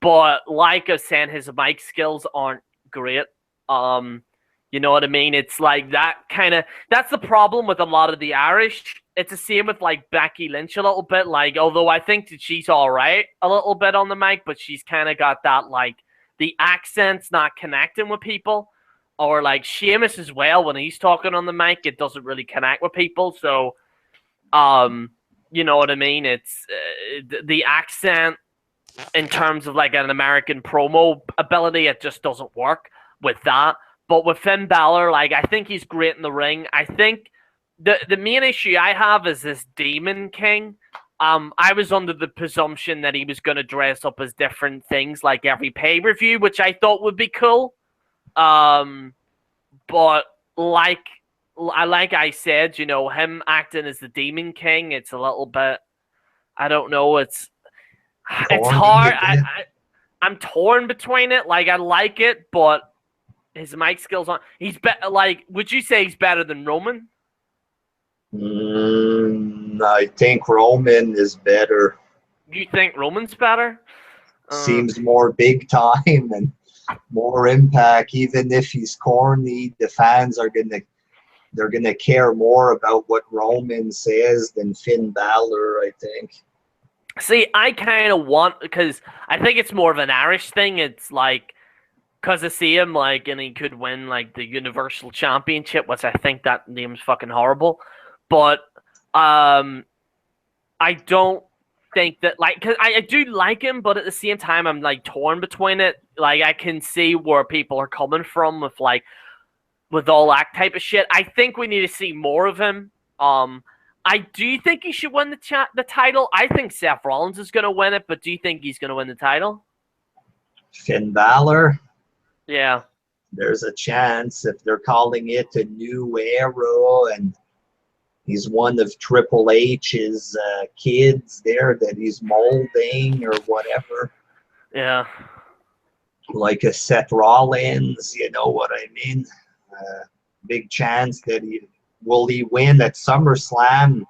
But like I was saying, his mic skills aren't great. You know what I mean? It's like that's the problem with a lot of the Irish. It's the same with like Becky Lynch a little bit. Like, although I think that she's all right a little bit on the mic, but she's kind of got that, like, the accent's not connecting with people. Or like Sheamus as well, when he's talking on the mic, it doesn't really connect with people. So, you know what I mean? It's the accent in terms of like an American promo ability, it just doesn't work with that. But with Finn Balor, like, I think he's great in the ring. I think the main issue I have is this Demon King. I was under the presumption that he was going to dress up as different things like every pay-per-view, which I thought would be cool. But like I said, you know, him acting as the Demon King, it's a little bit, I don't know, it's hard. I'm torn between it. Like, I like it, but his mic skills aren't. He's better. Like, would you say he's better than Roman? I think Roman is better. You think Roman's better? Seems more big time and more impact. Even if he's corny, the fans are gonna care more about what Roman says than Finn Balor, I think. See, I kind of want, because I think it's more of an Irish thing. It's like, because I see him, like, and he could win, like, the Universal Championship, which I think that name's fucking horrible. But I don't think that, like, because I do like him, but at the same time, I'm, like, torn between it. Like, I can see where people are coming from with, like, with all that type of shit. I think we need to see more of him. I do think he should win the title. I think Seth Rollins is going to win it, but do you think he's going to win the title? Finn Balor? Yeah. There's a chance if they're calling it a new era and he's one of Triple H's kids there that he's molding or whatever. Yeah. Like a Seth Rollins, you know what I mean? Big chance that will he win at SummerSlam?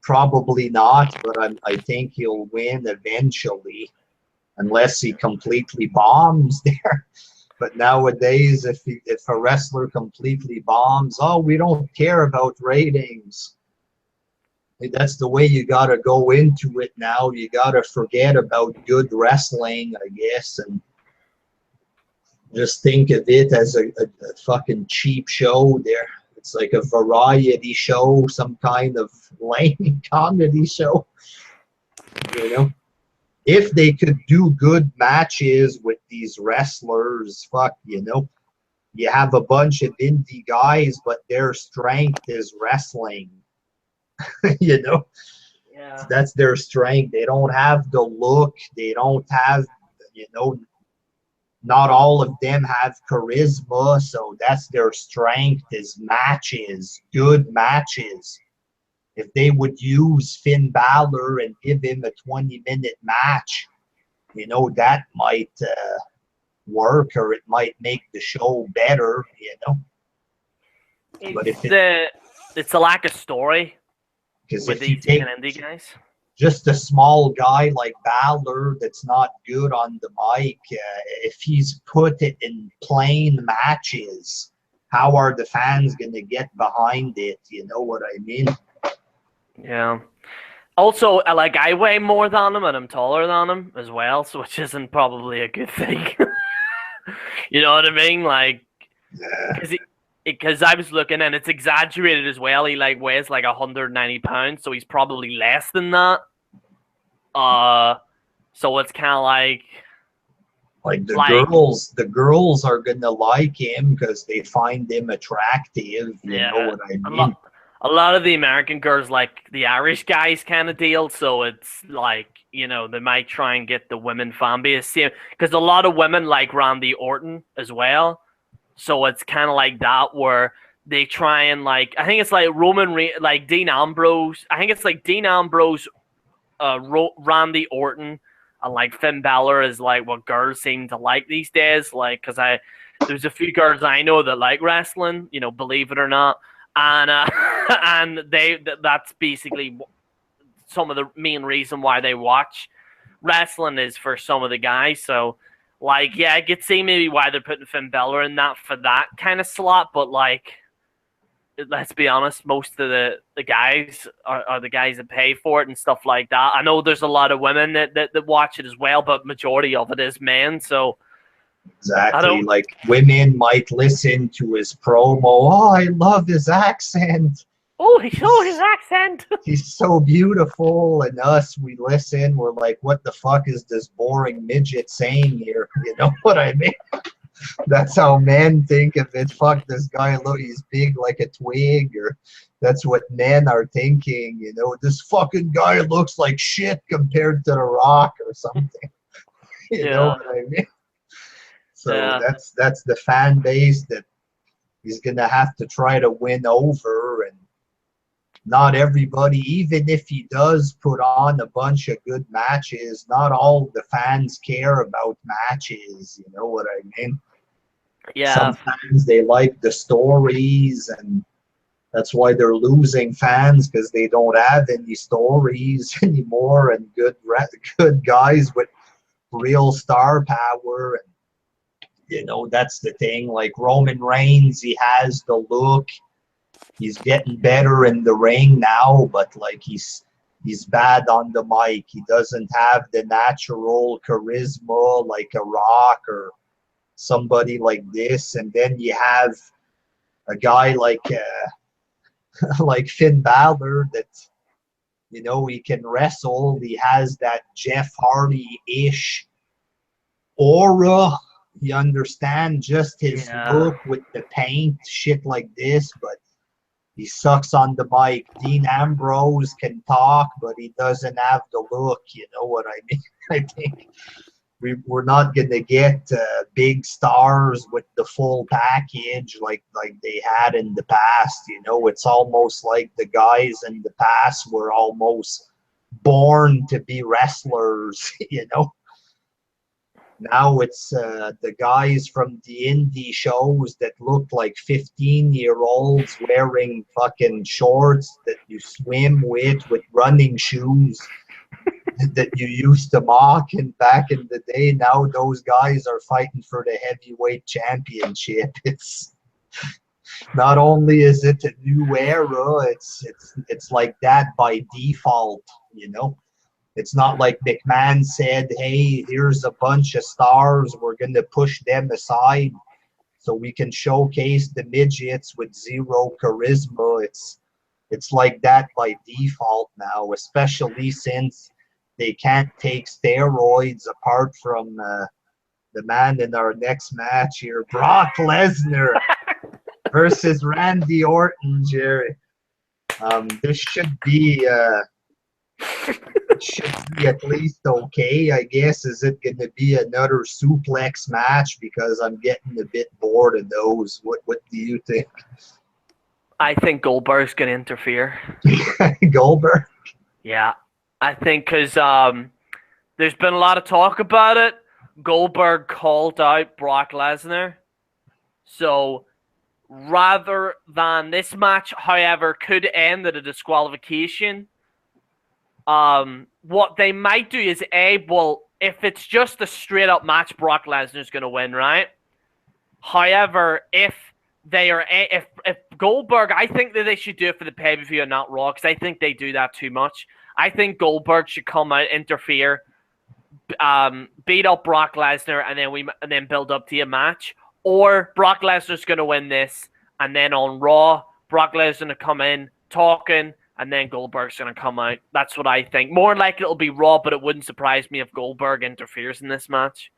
Probably not, but I think he'll win eventually, unless he completely bombs there. But nowadays, if a wrestler completely bombs, oh, we don't care about ratings. That's the way you got to go into it now. You got to forget about good wrestling, I guess, and just think of it as a fucking cheap show there. It's like a variety show, some kind of lame comedy show. You know? If they could do good matches with these wrestlers, fuck, you know, you have a bunch of indie guys, but their strength is wrestling. You know? Yeah. That's their strength. They don't have the look. They don't have, you know, not all of them have charisma, so that's their strength is matches, good matches. If they would use Finn Balor and give him a 20-minute match, you know, that might work, or it might make the show better, you know. But it's a lack of story with these kind of indie guys. just a small guy like Balor that's not good on the mic, if he's put it in plain matches, how are the fans going to get behind it? You know what I mean? Yeah. Also, like, I weigh more than him and I'm taller than him as well, so which isn't probably a good thing. You know what I mean? Like, Yeah. because I was looking and it's exaggerated as well. He like weighs like 190 pounds, so he's probably less than that. So it's kind of Like like the girls are gonna like him because they find him attractive. You know yeah, what I a mean? lot. A lot of the American girls like the Irish guys kind of deal, so it's like, you know, they might try and get the women fan base, because a lot of women like Randy Orton as well. So it's kind of like that where they try and like, I think it's like like Dean Ambrose. I think it's like Dean Ambrose, Randy Orton, and like Finn Balor is like what girls seem to like these days. Like, because there's a few girls I know that like wrestling, you know, believe it or not, and and that's basically some of the main reason why they watch wrestling is for some of the guys. So, like, yeah, I could see maybe why they're putting Finn Balor in that for that kind of slot, but like, let's be honest, most of the guys are the guys that pay for it and stuff like that. I know there's a lot of women that watch it as well, but majority of it is men. So I Exactly. don't. Like women might listen to his promo. Oh, I love his accent. Oh, his He's accent. he's so beautiful. And us, we listen. We're like, what the fuck is this boring midget saying here? You know what I mean? That's how men think of it. Fuck this guy. Look, he's big like a twig. Or that's what men are thinking. You know, this fucking guy looks like shit compared to The Rock or something. You know Yeah, what I mean? So yeah, that's the fan base that he's gonna have to try to win over, and not everybody, even if he does put on a bunch of good matches, not all the fans care about matches. You know what I mean? yeah, Sometimes they like the stories, and that's why they're losing fans because they don't have any stories anymore and good guys with real star power. And you know, that's the thing. Like Roman Reigns, he has the look. He's getting better in the ring now, but like he's bad on the mic. He doesn't have the natural charisma like a Rock or somebody like this. And then you have a guy like like Finn Balor that, you know, he can wrestle. He has that Jeff Hardy-ish aura. You understand just his yeah, look with the paint, shit like this, but he sucks on the mic. Dean Ambrose can talk, but he doesn't have the look. You know what I mean? I think we're not going to get big stars with the full package like they had in the past. You know, it's almost like the guys in the past were almost born to be wrestlers. You know, now it's the guys from the indie shows that look like 15-year-olds wearing fucking shorts that you swim with running shoes that you used to mock and back in the day. Now those guys are fighting for the heavyweight championship. It's not only is it a new era, it's like that by default, you know. It's not like McMahon said, hey, here's a bunch of stars. We're going to push them aside so we can showcase the midgets with zero charisma. It's like that by default now, especially since they can't take steroids apart from the man in our next match here, Brock Lesnar versus Randy Orton, Jerry. This should be at least okay, I guess. Is it going to be another suplex match? Because I'm getting a bit bored of those. What do you think? I think Goldberg's gonna interfere. Goldberg? Yeah, I think because there's been a lot of talk about it. Goldberg called out Brock Lesnar, so rather than this match, however, could end at a disqualification. what they might do is if it's just a straight up match, Brock Lesnar's going to win, right? However, if Goldberg, I think that they should do it for the pay-per-view and not Raw, because I think they do that too much. I think Goldberg should come out, interfere, beat up Brock Lesnar, and then build up to a match. Or Brock Lesnar's going to win this, and then on Raw, Brock Lesnar to come in talking, and then Goldberg's going to come out. That's what I think. More likely it'll be Raw, but it wouldn't surprise me if Goldberg interferes in this match.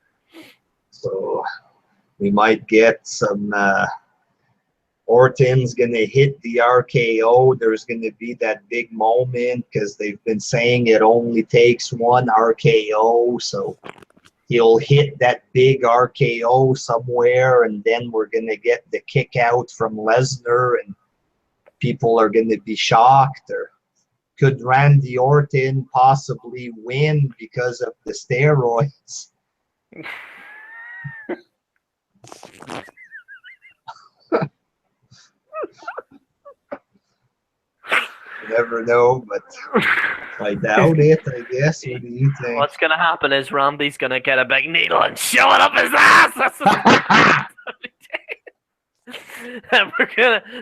So we might get some Orton's going to hit the RKO. There's going to be that big moment because they've been saying it only takes one RKO. So he'll hit that big RKO somewhere, and then we're going to get the kick out from Lesnar, and people are going to be shocked. Or could Randy Orton possibly win because of the steroids? You never know, but I doubt it, I guess. What do you think? What's going to happen is Randy's going to get a big needle and shove it up his ass. That's what and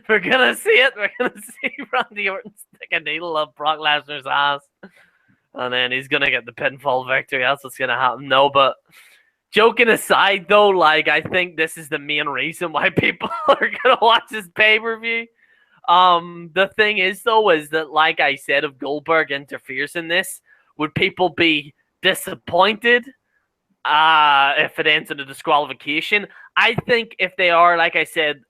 we're gonna see it. We're gonna see Randy Orton stick a needle up Brock Lesnar's ass, and then he's gonna get the pinfall victory. That's what's gonna happen. No, but joking aside, though, like I think this is the main reason why people are gonna watch this pay-per-view. The thing is, though, is that like I said, if Goldberg interferes in this, would people be disappointed? If it ends in a disqualification, I think if they are, like I said,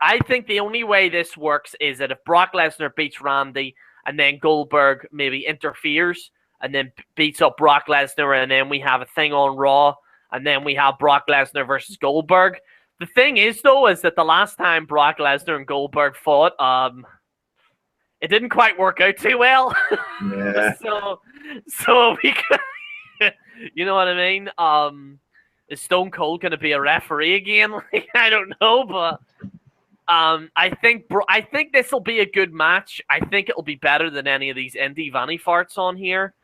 I think the only way this works is that if Brock Lesnar beats Randy and then Goldberg maybe interferes and then beats up Brock Lesnar, and then we have a thing on Raw, and then we have Brock Lesnar versus Goldberg. The thing is, though, is that the last time Brock Lesnar and Goldberg fought, it didn't quite work out too well. Yeah. so we could. You know what I mean? Is Stone Cold going to be a referee again? Like, I don't know, but I think this will be a good match. I think it'll be better than any of these indie Vanny farts on here.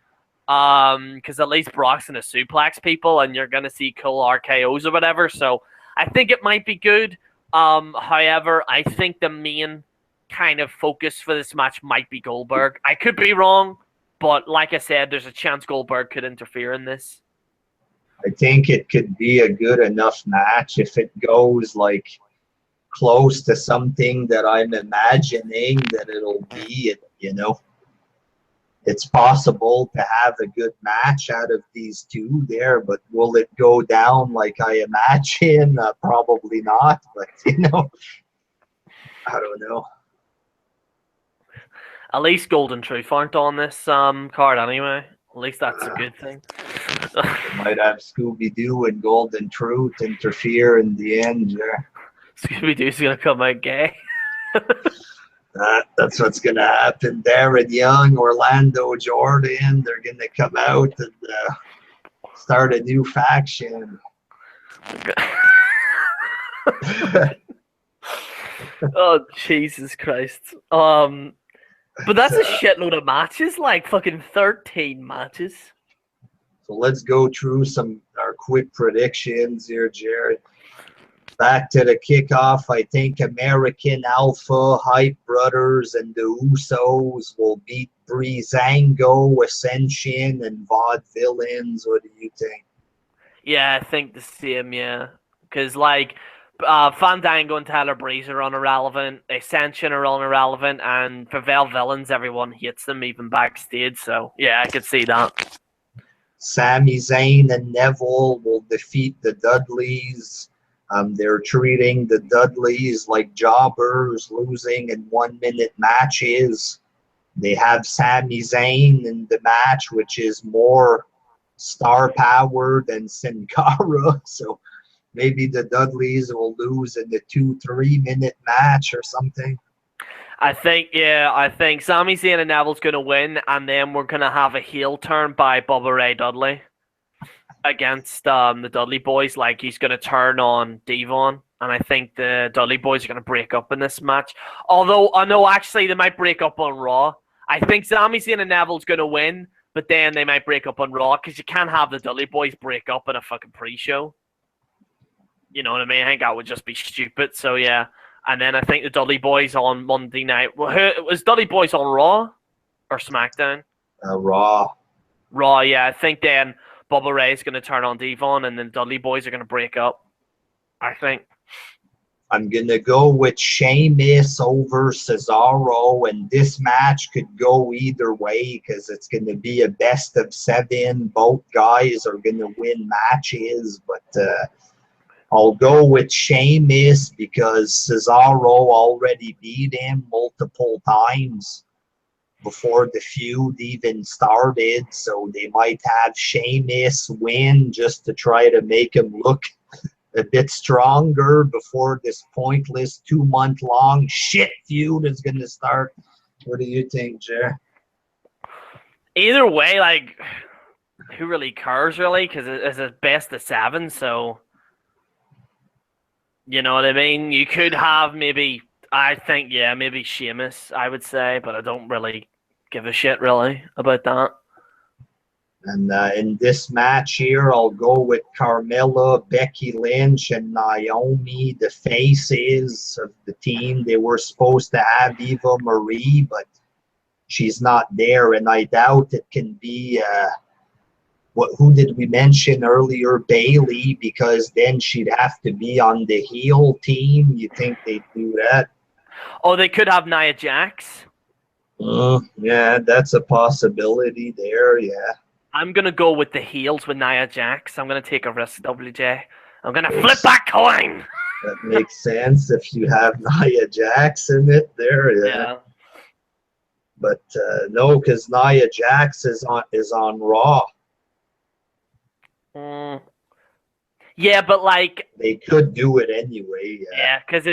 Because at least Brock's going to suplex people, and you're going to see cool RKOs or whatever. So I think it might be good. However, I think the main kind of focus for this match might be Goldberg. I could be wrong. But like I said, there's a chance Goldberg could interfere in this. I think it could be a good enough match if it goes like close to something that I'm imagining that it'll be. It's possible to have a good match out of these two there, but will it go down like I imagine? Probably not, but I don't know. At least Golden Truth aren't on this card anyway. At least that's a good thing. Might have Scooby-Doo and Golden Truth interfere in the end. Yeah. Scooby-Doo's going to come out gay. That's what's going to happen. Darren Young, Orlando Jordan, they're going to come out and start a new faction. Oh, Jesus Christ. But that's a shitload of matches, like fucking 13 matches. So let's go through our quick predictions here, Jared. Back to the kickoff, I think American Alpha, Hype Brothers, and the Usos will beat Breezango, Ascension, and Vaudevillains. What do you think? Yeah, I think the same, yeah. Because, like, Fandango and Tyler Breeze are irrelevant, Ascension are irrelevant, and for Vaudevillains, everyone hates them, even backstage. So, yeah, I could see that. Sami Zayn and Neville will defeat the Dudleys. They're treating the Dudleys like jobbers, losing in 1-minute matches. They have Sami Zayn in the match, which is more star power than Sin Cara. So maybe the Dudleys will lose in the 2-3 minute match or something. I think Sami Zayn and Neville's going to win, and then we're going to have a heel turn by Bubba Ray Dudley against the Dudley Boys. Like, he's going to turn on Devon, and I think the Dudley Boys are going to break up in this match. Although, I know actually they might break up on Raw. I think Sami Zayn and Neville's going to win, but then they might break up on Raw because you can't have the Dudley Boys break up in a fucking pre-show. You know what I mean? I think that would just be stupid. So yeah, and then I think the Dudley Boys on Monday night. Well, was Dudley Boys on Raw or SmackDown? Raw. Raw, yeah. I think then Bubba Ray's going to turn on Devon, and then Dudley Boys are going to break up. I think. I'm going to go with Sheamus over Cesaro, and this match could go either way because it's going to be a best of 7. Both guys are going to win matches, but I'll go with Sheamus because Cesaro already beat him multiple times before the feud even started, so they might have Sheamus win just to try to make him look a bit stronger before this pointless 2-month-long shit feud is going to start. What do you think, Jer? Either way, like, who really cares, really? Because it's a best of 7, so... You know what I mean? You could have maybe, I think, yeah, maybe Sheamus, I would say, but I don't really give a shit, really, about that. And in this match here, I'll go with Carmella, Becky Lynch, and Naomi, the faces of the team. They were supposed to have Eva Marie, but she's not there, and I doubt it can be... who did we mention earlier? Bailey, because then she'd have to be on the heel team. You think they'd do that? Oh, they could have Nia Jax. Yeah, that's a possibility there, yeah. I'm going to go with the heels with Nia Jax. I'm going to take a risk, WJ. I'm going to flip that coin. That makes sense if you have Nia Jax in it there, yeah. But no, because Nia Jax is on Raw. Yeah, but like they could do it anyway. Yeah, because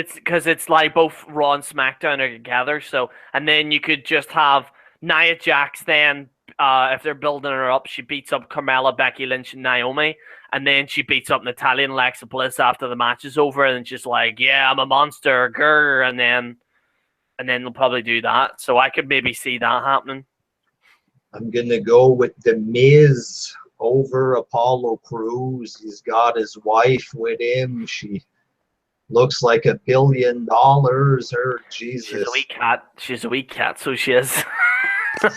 it's like both Raw and SmackDown are together. So and then you could just have Nia Jax. Then if they're building her up, she beats up Carmella, Becky Lynch, and Naomi, and then she beats up Natalya and Alexa Bliss after the match is over, and just like, yeah, I'm a monster, grr, and then they'll probably do that. So I could maybe see that happening. I'm gonna go with The Miz over Apollo Crews. He's got his wife with him. She looks like $1 billion. Her Jesus. She's a wee cat. She's a wee cat, so she is. So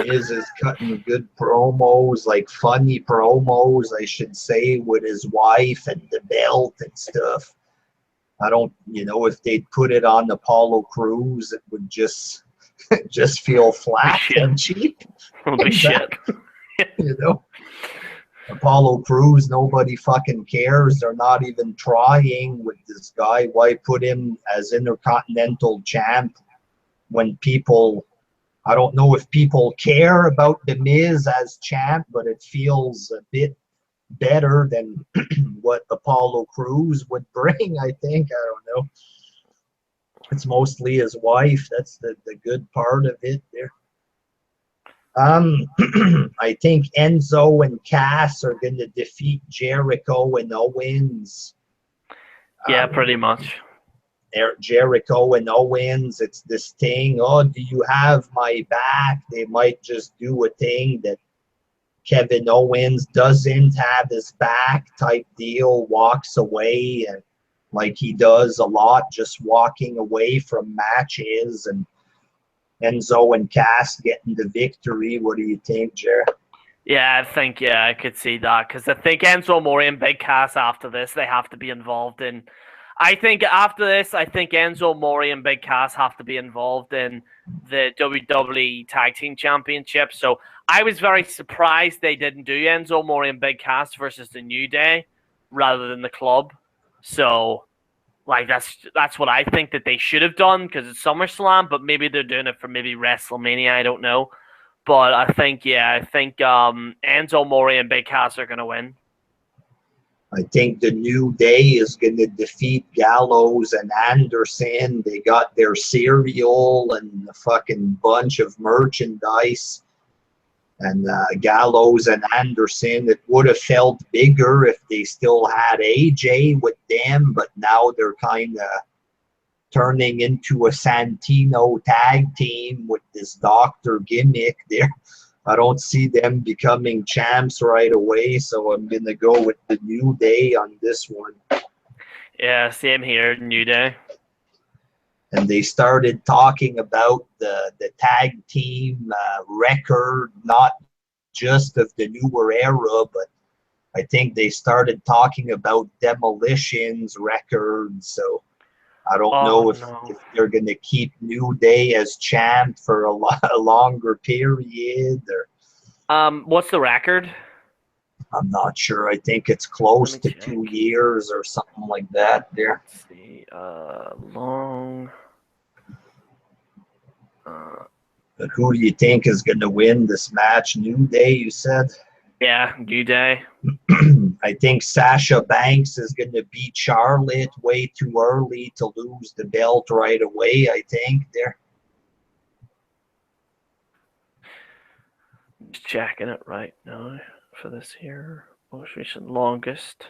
Miz is cutting good promos, like funny promos, I should say, with his wife and the belt and stuff. I don't, if they'd put it on Apollo Crews, it would just feel flat and cheap. Holy shit. Apollo Crews, nobody fucking cares. They're not even trying with this guy. Why put him as Intercontinental champ when people, I don't know if people care about The Miz as champ, but it feels a bit better than what Apollo Crews would bring, I think. I don't know. It's mostly his wife. That's the good part of it there. I think Enzo and Cass are going to defeat Jericho and Owens. Yeah, pretty much. Jericho and Owens, it's this thing, oh, do you have my back? They might just do a thing that Kevin Owens doesn't have his back type deal, walks away, and like he does a lot, just walking away from matches, and Enzo and Cass getting the victory. What do you think, Jer? Yeah, I could see that, because I think Enzo Amore and Big Cass after this, they have to be involved in. I think after this, Enzo Amore and Big Cass have to be involved in the WWE Tag Team Championship. So I was very surprised they didn't do Enzo Amore and Big Cass versus the New Day rather than the Club. So, like, that's what I think that they should have done, because it's SummerSlam, but maybe they're doing it for maybe WrestleMania. I don't know. But I think Enzo Amore and Big Cass are going to win. I think the New Day is going to defeat Gallows and Anderson. They got their cereal and a fucking bunch of merchandise. And Gallows and Anderson, it would have felt bigger if they still had AJ with them, but now they're kind of turning into a Santino tag team with this doctor gimmick there. I don't see them becoming champs right away, so I'm gonna go with the New Day on this one. Yeah, same here, New Day. And they started talking about the tag team record, not just of the newer era, but I think they started talking about Demolition's record. So I don't Oh know no. if they're going to keep New Day as champ for a longer period. Or What's the record? I'm not sure. I think it's Let close me to check. 2 years or something like that there. Let's see. Long. But who do you think is going to win this match? New Day, you said? Yeah, New Day. I think Sasha Banks is going to beat Charlotte way too early to lose the belt right away, I think. There. Just checking it right now for this here. Most recent longest.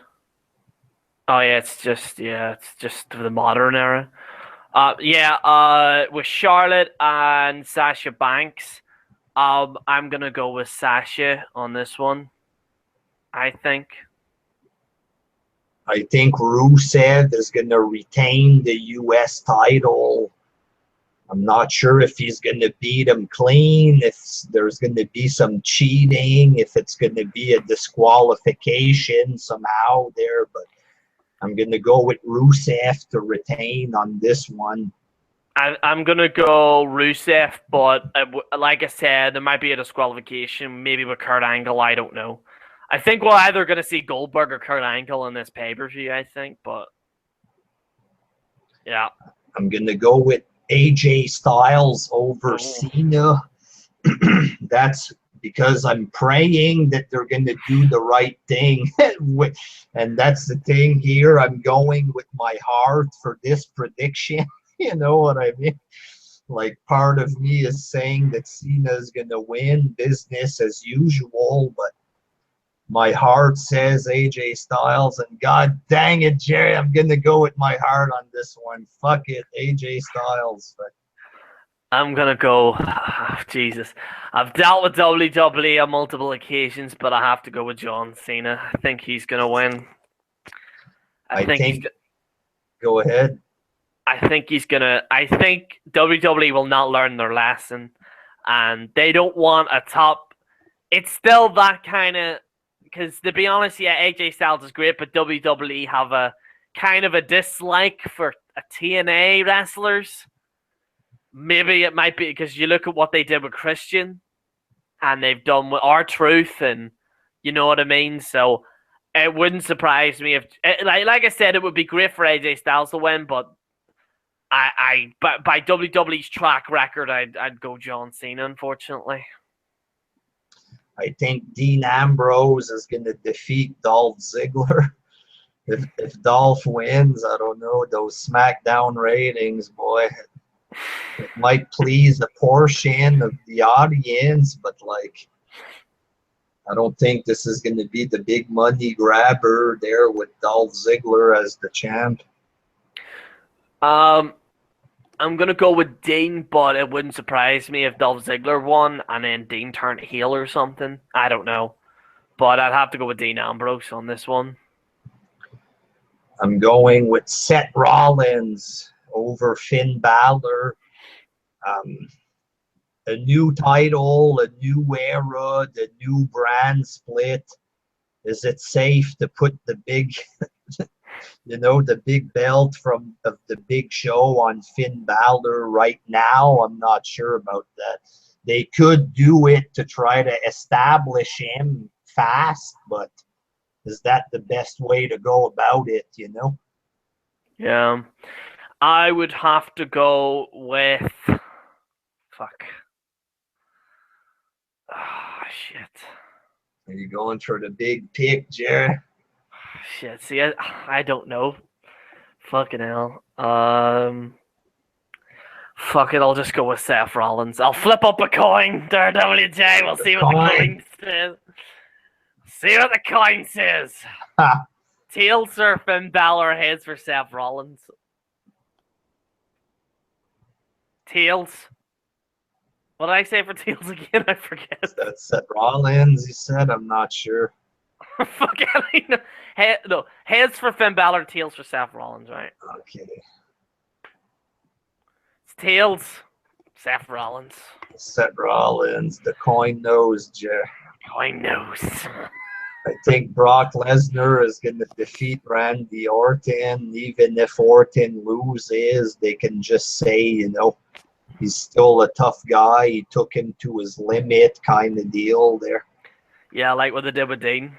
Oh yeah, it's just the modern era. With Charlotte and Sasha Banks, I'm gonna go with Sasha on this one. I think. I think Rusev is going to retain the U.S. title. I'm not sure if he's going to beat him clean, if there's going to be some cheating, if it's going to be a disqualification somehow there, but I'm going to go with Rusev to retain on this one. I'm gonna go Rusev, but like I said, there might be a disqualification, maybe with Kurt Angle. I don't know. I think we're either gonna see Goldberg or Kurt Angle in this pay-per-view. I think, but yeah. I'm going to go with AJ Styles over Cena. That's because I'm praying that they're going to do the right thing. And that's the thing here. I'm going with my heart for this prediction. You know what I mean? Like, part of me is saying that Cena is going to win, business as usual, but my heart says AJ Styles, and god dang it, Jerry, I'm going to go with my heart on this one. Fuck it, AJ Styles. But I'm gonna go. Oh, Jesus, I've dealt with WWE on multiple occasions, but I have to go with John Cena. I think he's gonna win. I think go ahead. I think he's gonna. I think WWE will not learn their lesson, and they don't want a top. It's still that kind of. Because to be honest, yeah, AJ Styles is great, but WWE have a kind of a dislike for TNA wrestlers. Maybe it might be because you look at what they did with Christian, and they've done with R-Truth, and you know what I mean. So it wouldn't surprise me if, like I said, it would be great for AJ Styles to win, but by WWE's track record, I'd go John Cena, unfortunately. I think Dean Ambrose is going to defeat Dolph Ziggler. If Dolph wins, I don't know, those SmackDown ratings, boy, it might please a portion of the audience, but like, I don't think this is going to be the big money grabber there with Dolph Ziggler as the champ. I'm gonna go with Dean, but it wouldn't surprise me if Dolph Ziggler won and then Dean turned heel or something. I don't know, but I'd have to go with Dean Ambrose on this one. I'm going with Seth Rollins over Finn Balor. A new title, a new era, the new brand split. Is it safe to put the big, the big belt of the big show on Finn Balor right now? I'm not sure about that. They could do it to try to establish him fast, but is that the best way to go about it, Yeah, I would have to go with. Fuck. Ah, shit. Are you going for the big pick, Jared? Shit. See, I don't know. Fucking hell. Fuck it. I'll just go with Seth Rollins. I'll flip up a coin. There, WJ. We'll see what the coin says. See what the coin says. Tails or Finn Balor, heads for Seth Rollins. Tails. What did I say for tails again? I forget. That's Seth Rollins, he said. I'm not sure. Fuck, no, heads for Finn Balor, tails for Seth Rollins, right? Okay. It's tails, Seth Rollins. Seth Rollins, the coin knows, Jer. Coin knows. I think Brock Lesnar is going to defeat Randy Orton. Even if Orton loses, they can just say, you know, he's still a tough guy. He took him to his limit kind of deal there. Yeah, like what they did with Dean.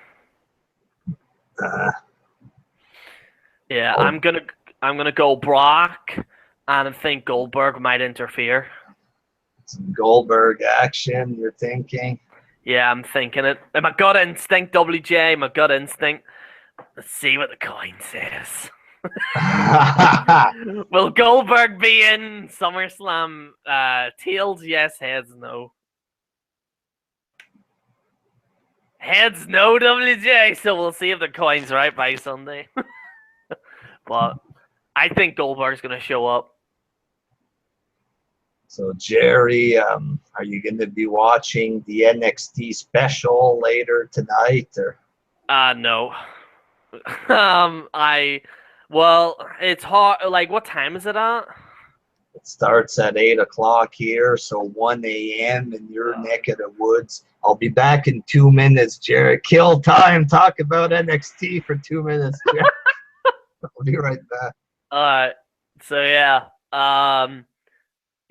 Yeah, oh. I'm gonna go Brock, and I think Goldberg might interfere. Some Goldberg action, you're thinking? Yeah, I'm thinking it. My gut instinct, WJ, my gut instinct. Let's see what the coin says. Will Goldberg be in SummerSlam? Tails, yes. Heads, no. Heads, no, WJ. So we'll see if the coin's right by Sunday. But I think Goldberg's going to show up. So, Jerry, are you going to be watching the NXT special later tonight? Or? No. Well, it's hard. Like, what time is it at? It starts at 8 o'clock here, so 1 a.m. in your neck of the woods. I'll be back in 2 minutes, Jerry. Kill time. Talk about NXT for 2 minutes, Jerry. I'll be right back. All right. So, yeah.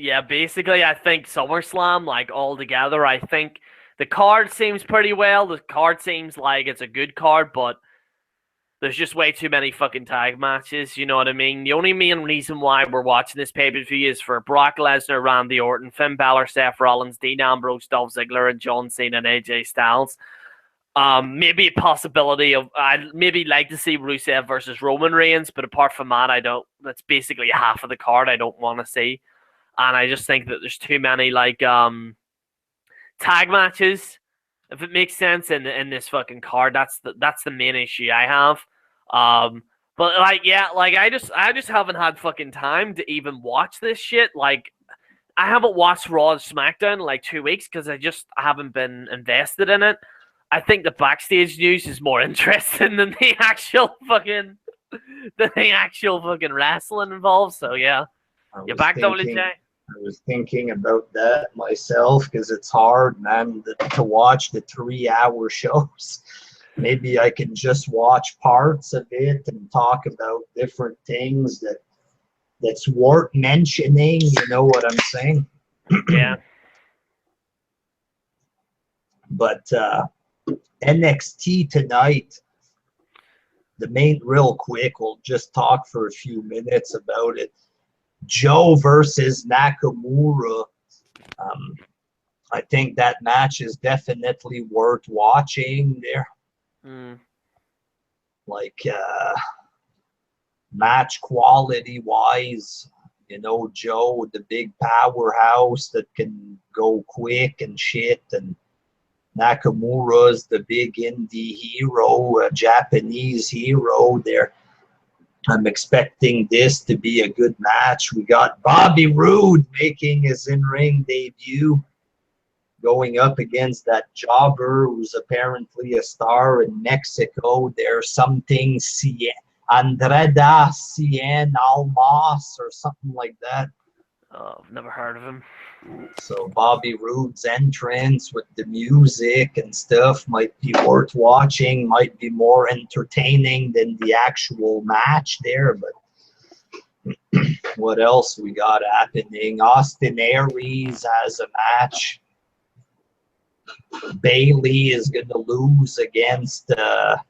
Yeah, basically, I think SummerSlam, like, all together, I think the card seems pretty well. The card seems like it's a good card, but there's just way too many fucking tag matches, you know what I mean? The only main reason why we're watching this pay-per-view is for Brock Lesnar, Randy Orton, Finn Balor, Seth Rollins, Dean Ambrose, Dolph Ziggler, and John Cena and AJ Styles. Maybe a possibility of, I'd maybe like to see Rusev versus Roman Reigns, but apart from that, that's basically half of the card I don't want to see. And I just think that there's too many, like, tag matches, if it makes sense, in this fucking card. That's the main issue I have. But like, yeah, like I just haven't had fucking time to even watch this shit. Like, I haven't watched Raw and SmackDown in like 2 weeks because I haven't been invested in it. I think the backstage news is more interesting than the actual fucking wrestling involved. So yeah, you're back, WJ. I was thinking about that myself because it's hard, man, to watch the 3-hour shows. Maybe I can just watch parts of it and talk about different things that's worth mentioning. You know what I'm saying? Yeah. But NXT tonight, real quick, we'll just talk for a few minutes about it. Joe versus Nakamura. I think that match is definitely worth watching there. Like, match quality wise, you know, Joe, the big powerhouse that can go quick and shit, and Nakamura's the big indie hero, a Japanese hero there. I'm expecting this to be a good match. We got Bobby Roode making his in-ring debut, going up against that jobber who's apparently a star in Mexico. There's something Andreda Cien Almas or something like that. Oh, I've never heard of him. So Bobby Roode's entrance with the music and stuff might be worth watching, might be more entertaining than the actual match there. But what else we got happening? Austin Aries has a match. Bailey is going to lose against that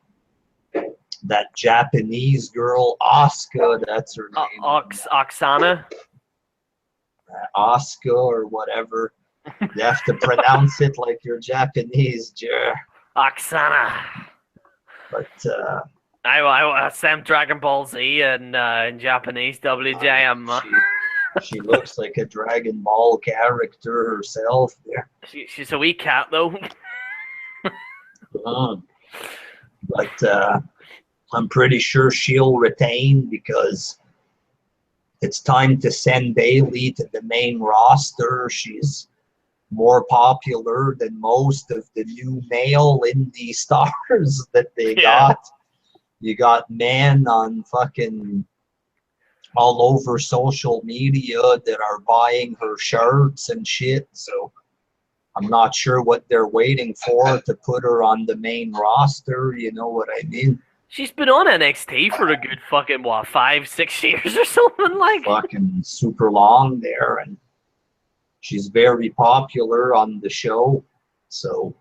Japanese girl, Asuka. That's her name. Oksana. Asuka or whatever. You have to pronounce it like you're Japanese, Jer. Oksana. But I Sam Dragon Ball Z in Japanese, WJ. She looks like a Dragon Ball character herself there. She's a wee cat though. But I'm pretty sure she'll retain because it's time to send Bailey to the main roster. She's more popular than most of the new male indie stars that they got. You got men on fucking all over social media that are buying her shirts and shit. So I'm not sure what they're waiting for to put her on the main roster. You know what I mean? She's been on NXT for a good fucking, what, 5-6 years or something like? Fucking super long there, and she's very popular on the show. So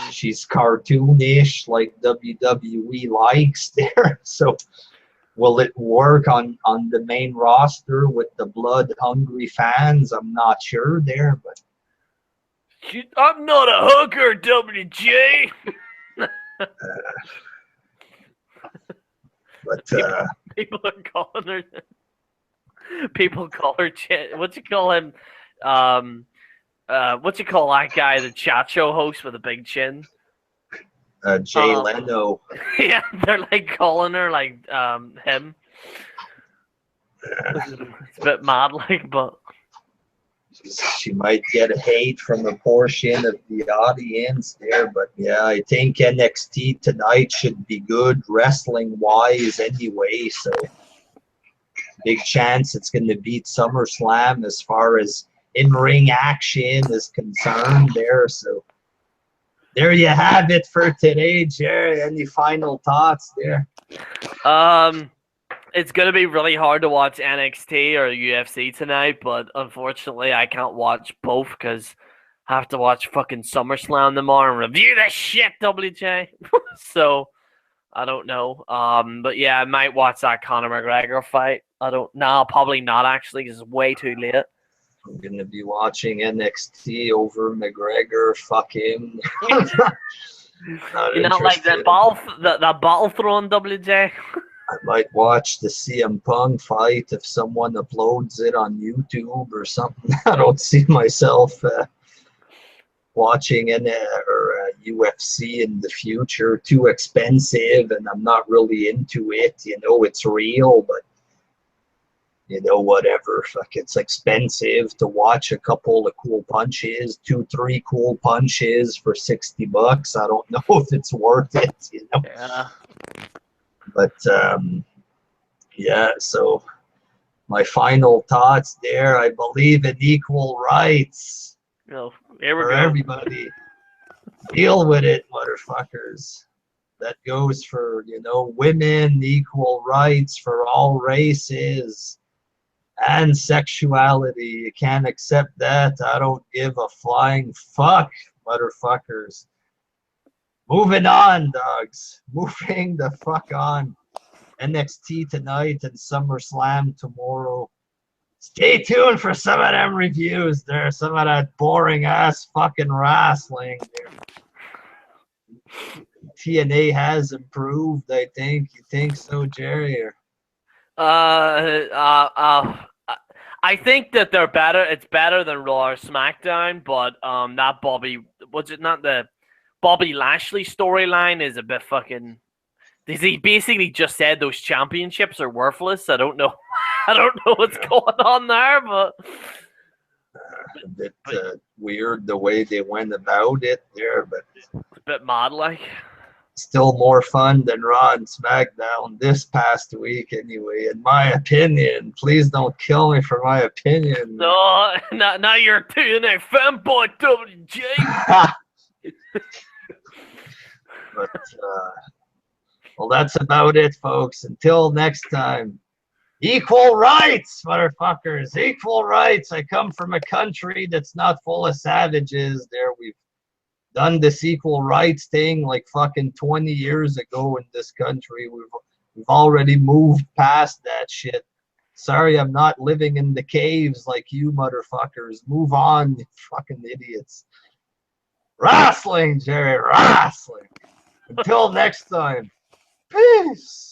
she's cartoonish like WWE likes there. So will it work on the main roster with the blood-hungry fans? I'm not sure there, but I'm not a hooker, WJ. But people are calling her. People call her. What you call him? What you call that guy, the chat show host with a big chin? Jay Leno. Yeah, they're like calling her like him. It's a bit mad, like, but she might get hate from a portion of the audience there. But yeah, I think NXT tonight should be good wrestling wise anyway. So big chance it's going to beat SummerSlam as far as in-ring action is concerned there. So there you have it for today, Jerry. Any final thoughts there? It's going to be really hard to watch NXT or UFC tonight, but unfortunately I can't watch both because I have to watch fucking SummerSlam tomorrow and review this shit, WJ. So, I don't know. But yeah, I might watch that Conor McGregor fight. Probably not actually because it's way too late. I'm going to be watching NXT over McGregor. Fuck him. You know, like that ball throwing, WJ? I might watch the CM Punk fight if someone uploads it on YouTube or something. I don't see myself watching UFC in the future. Too expensive, and I'm not really into it. You know, it's real, but you know, whatever. Fuck, it's expensive to watch a couple of cool punches, 2-3 cool punches for $60. I don't know if it's worth it. You know. Yeah. But yeah, so my final thoughts there. I believe in equal rights Oh, here we for go. everybody. Deal with it, motherfuckers. That goes for, you know, women, equal rights for all races, and sexuality. You can't accept that. I don't give a flying fuck, motherfuckers. Moving on, dogs. Moving the fuck on. NXT tonight and SummerSlam tomorrow. Stay tuned for some of them reviews there. Some of that boring ass fucking wrestling there. TNA has improved, I think. You think so, Jerry? Or? I think that they're better. It's better than Raw or SmackDown, but that Bobby Lashley storyline is a bit fucking. He basically just said those championships are worthless. I don't know. I don't know what's going on there, but a bit weird the way they went about it there, but it's a bit mad, like. Still more fun than Raw and SmackDown this past week, anyway. In my opinion, please don't kill me for my opinion. No, now you're TNA fanboy, WJ. But well, that's about it, folks. Until next time. Equal rights, motherfuckers. Equal rights. I come from a country that's not full of savages. There, we've done this equal rights thing like fucking 20 years ago in this country. We've already moved past that shit. Sorry, I'm not living in the caves like you motherfuckers. Move on, you fucking idiots. Wrestling, Jerry, wrestling. Until next time. Peace.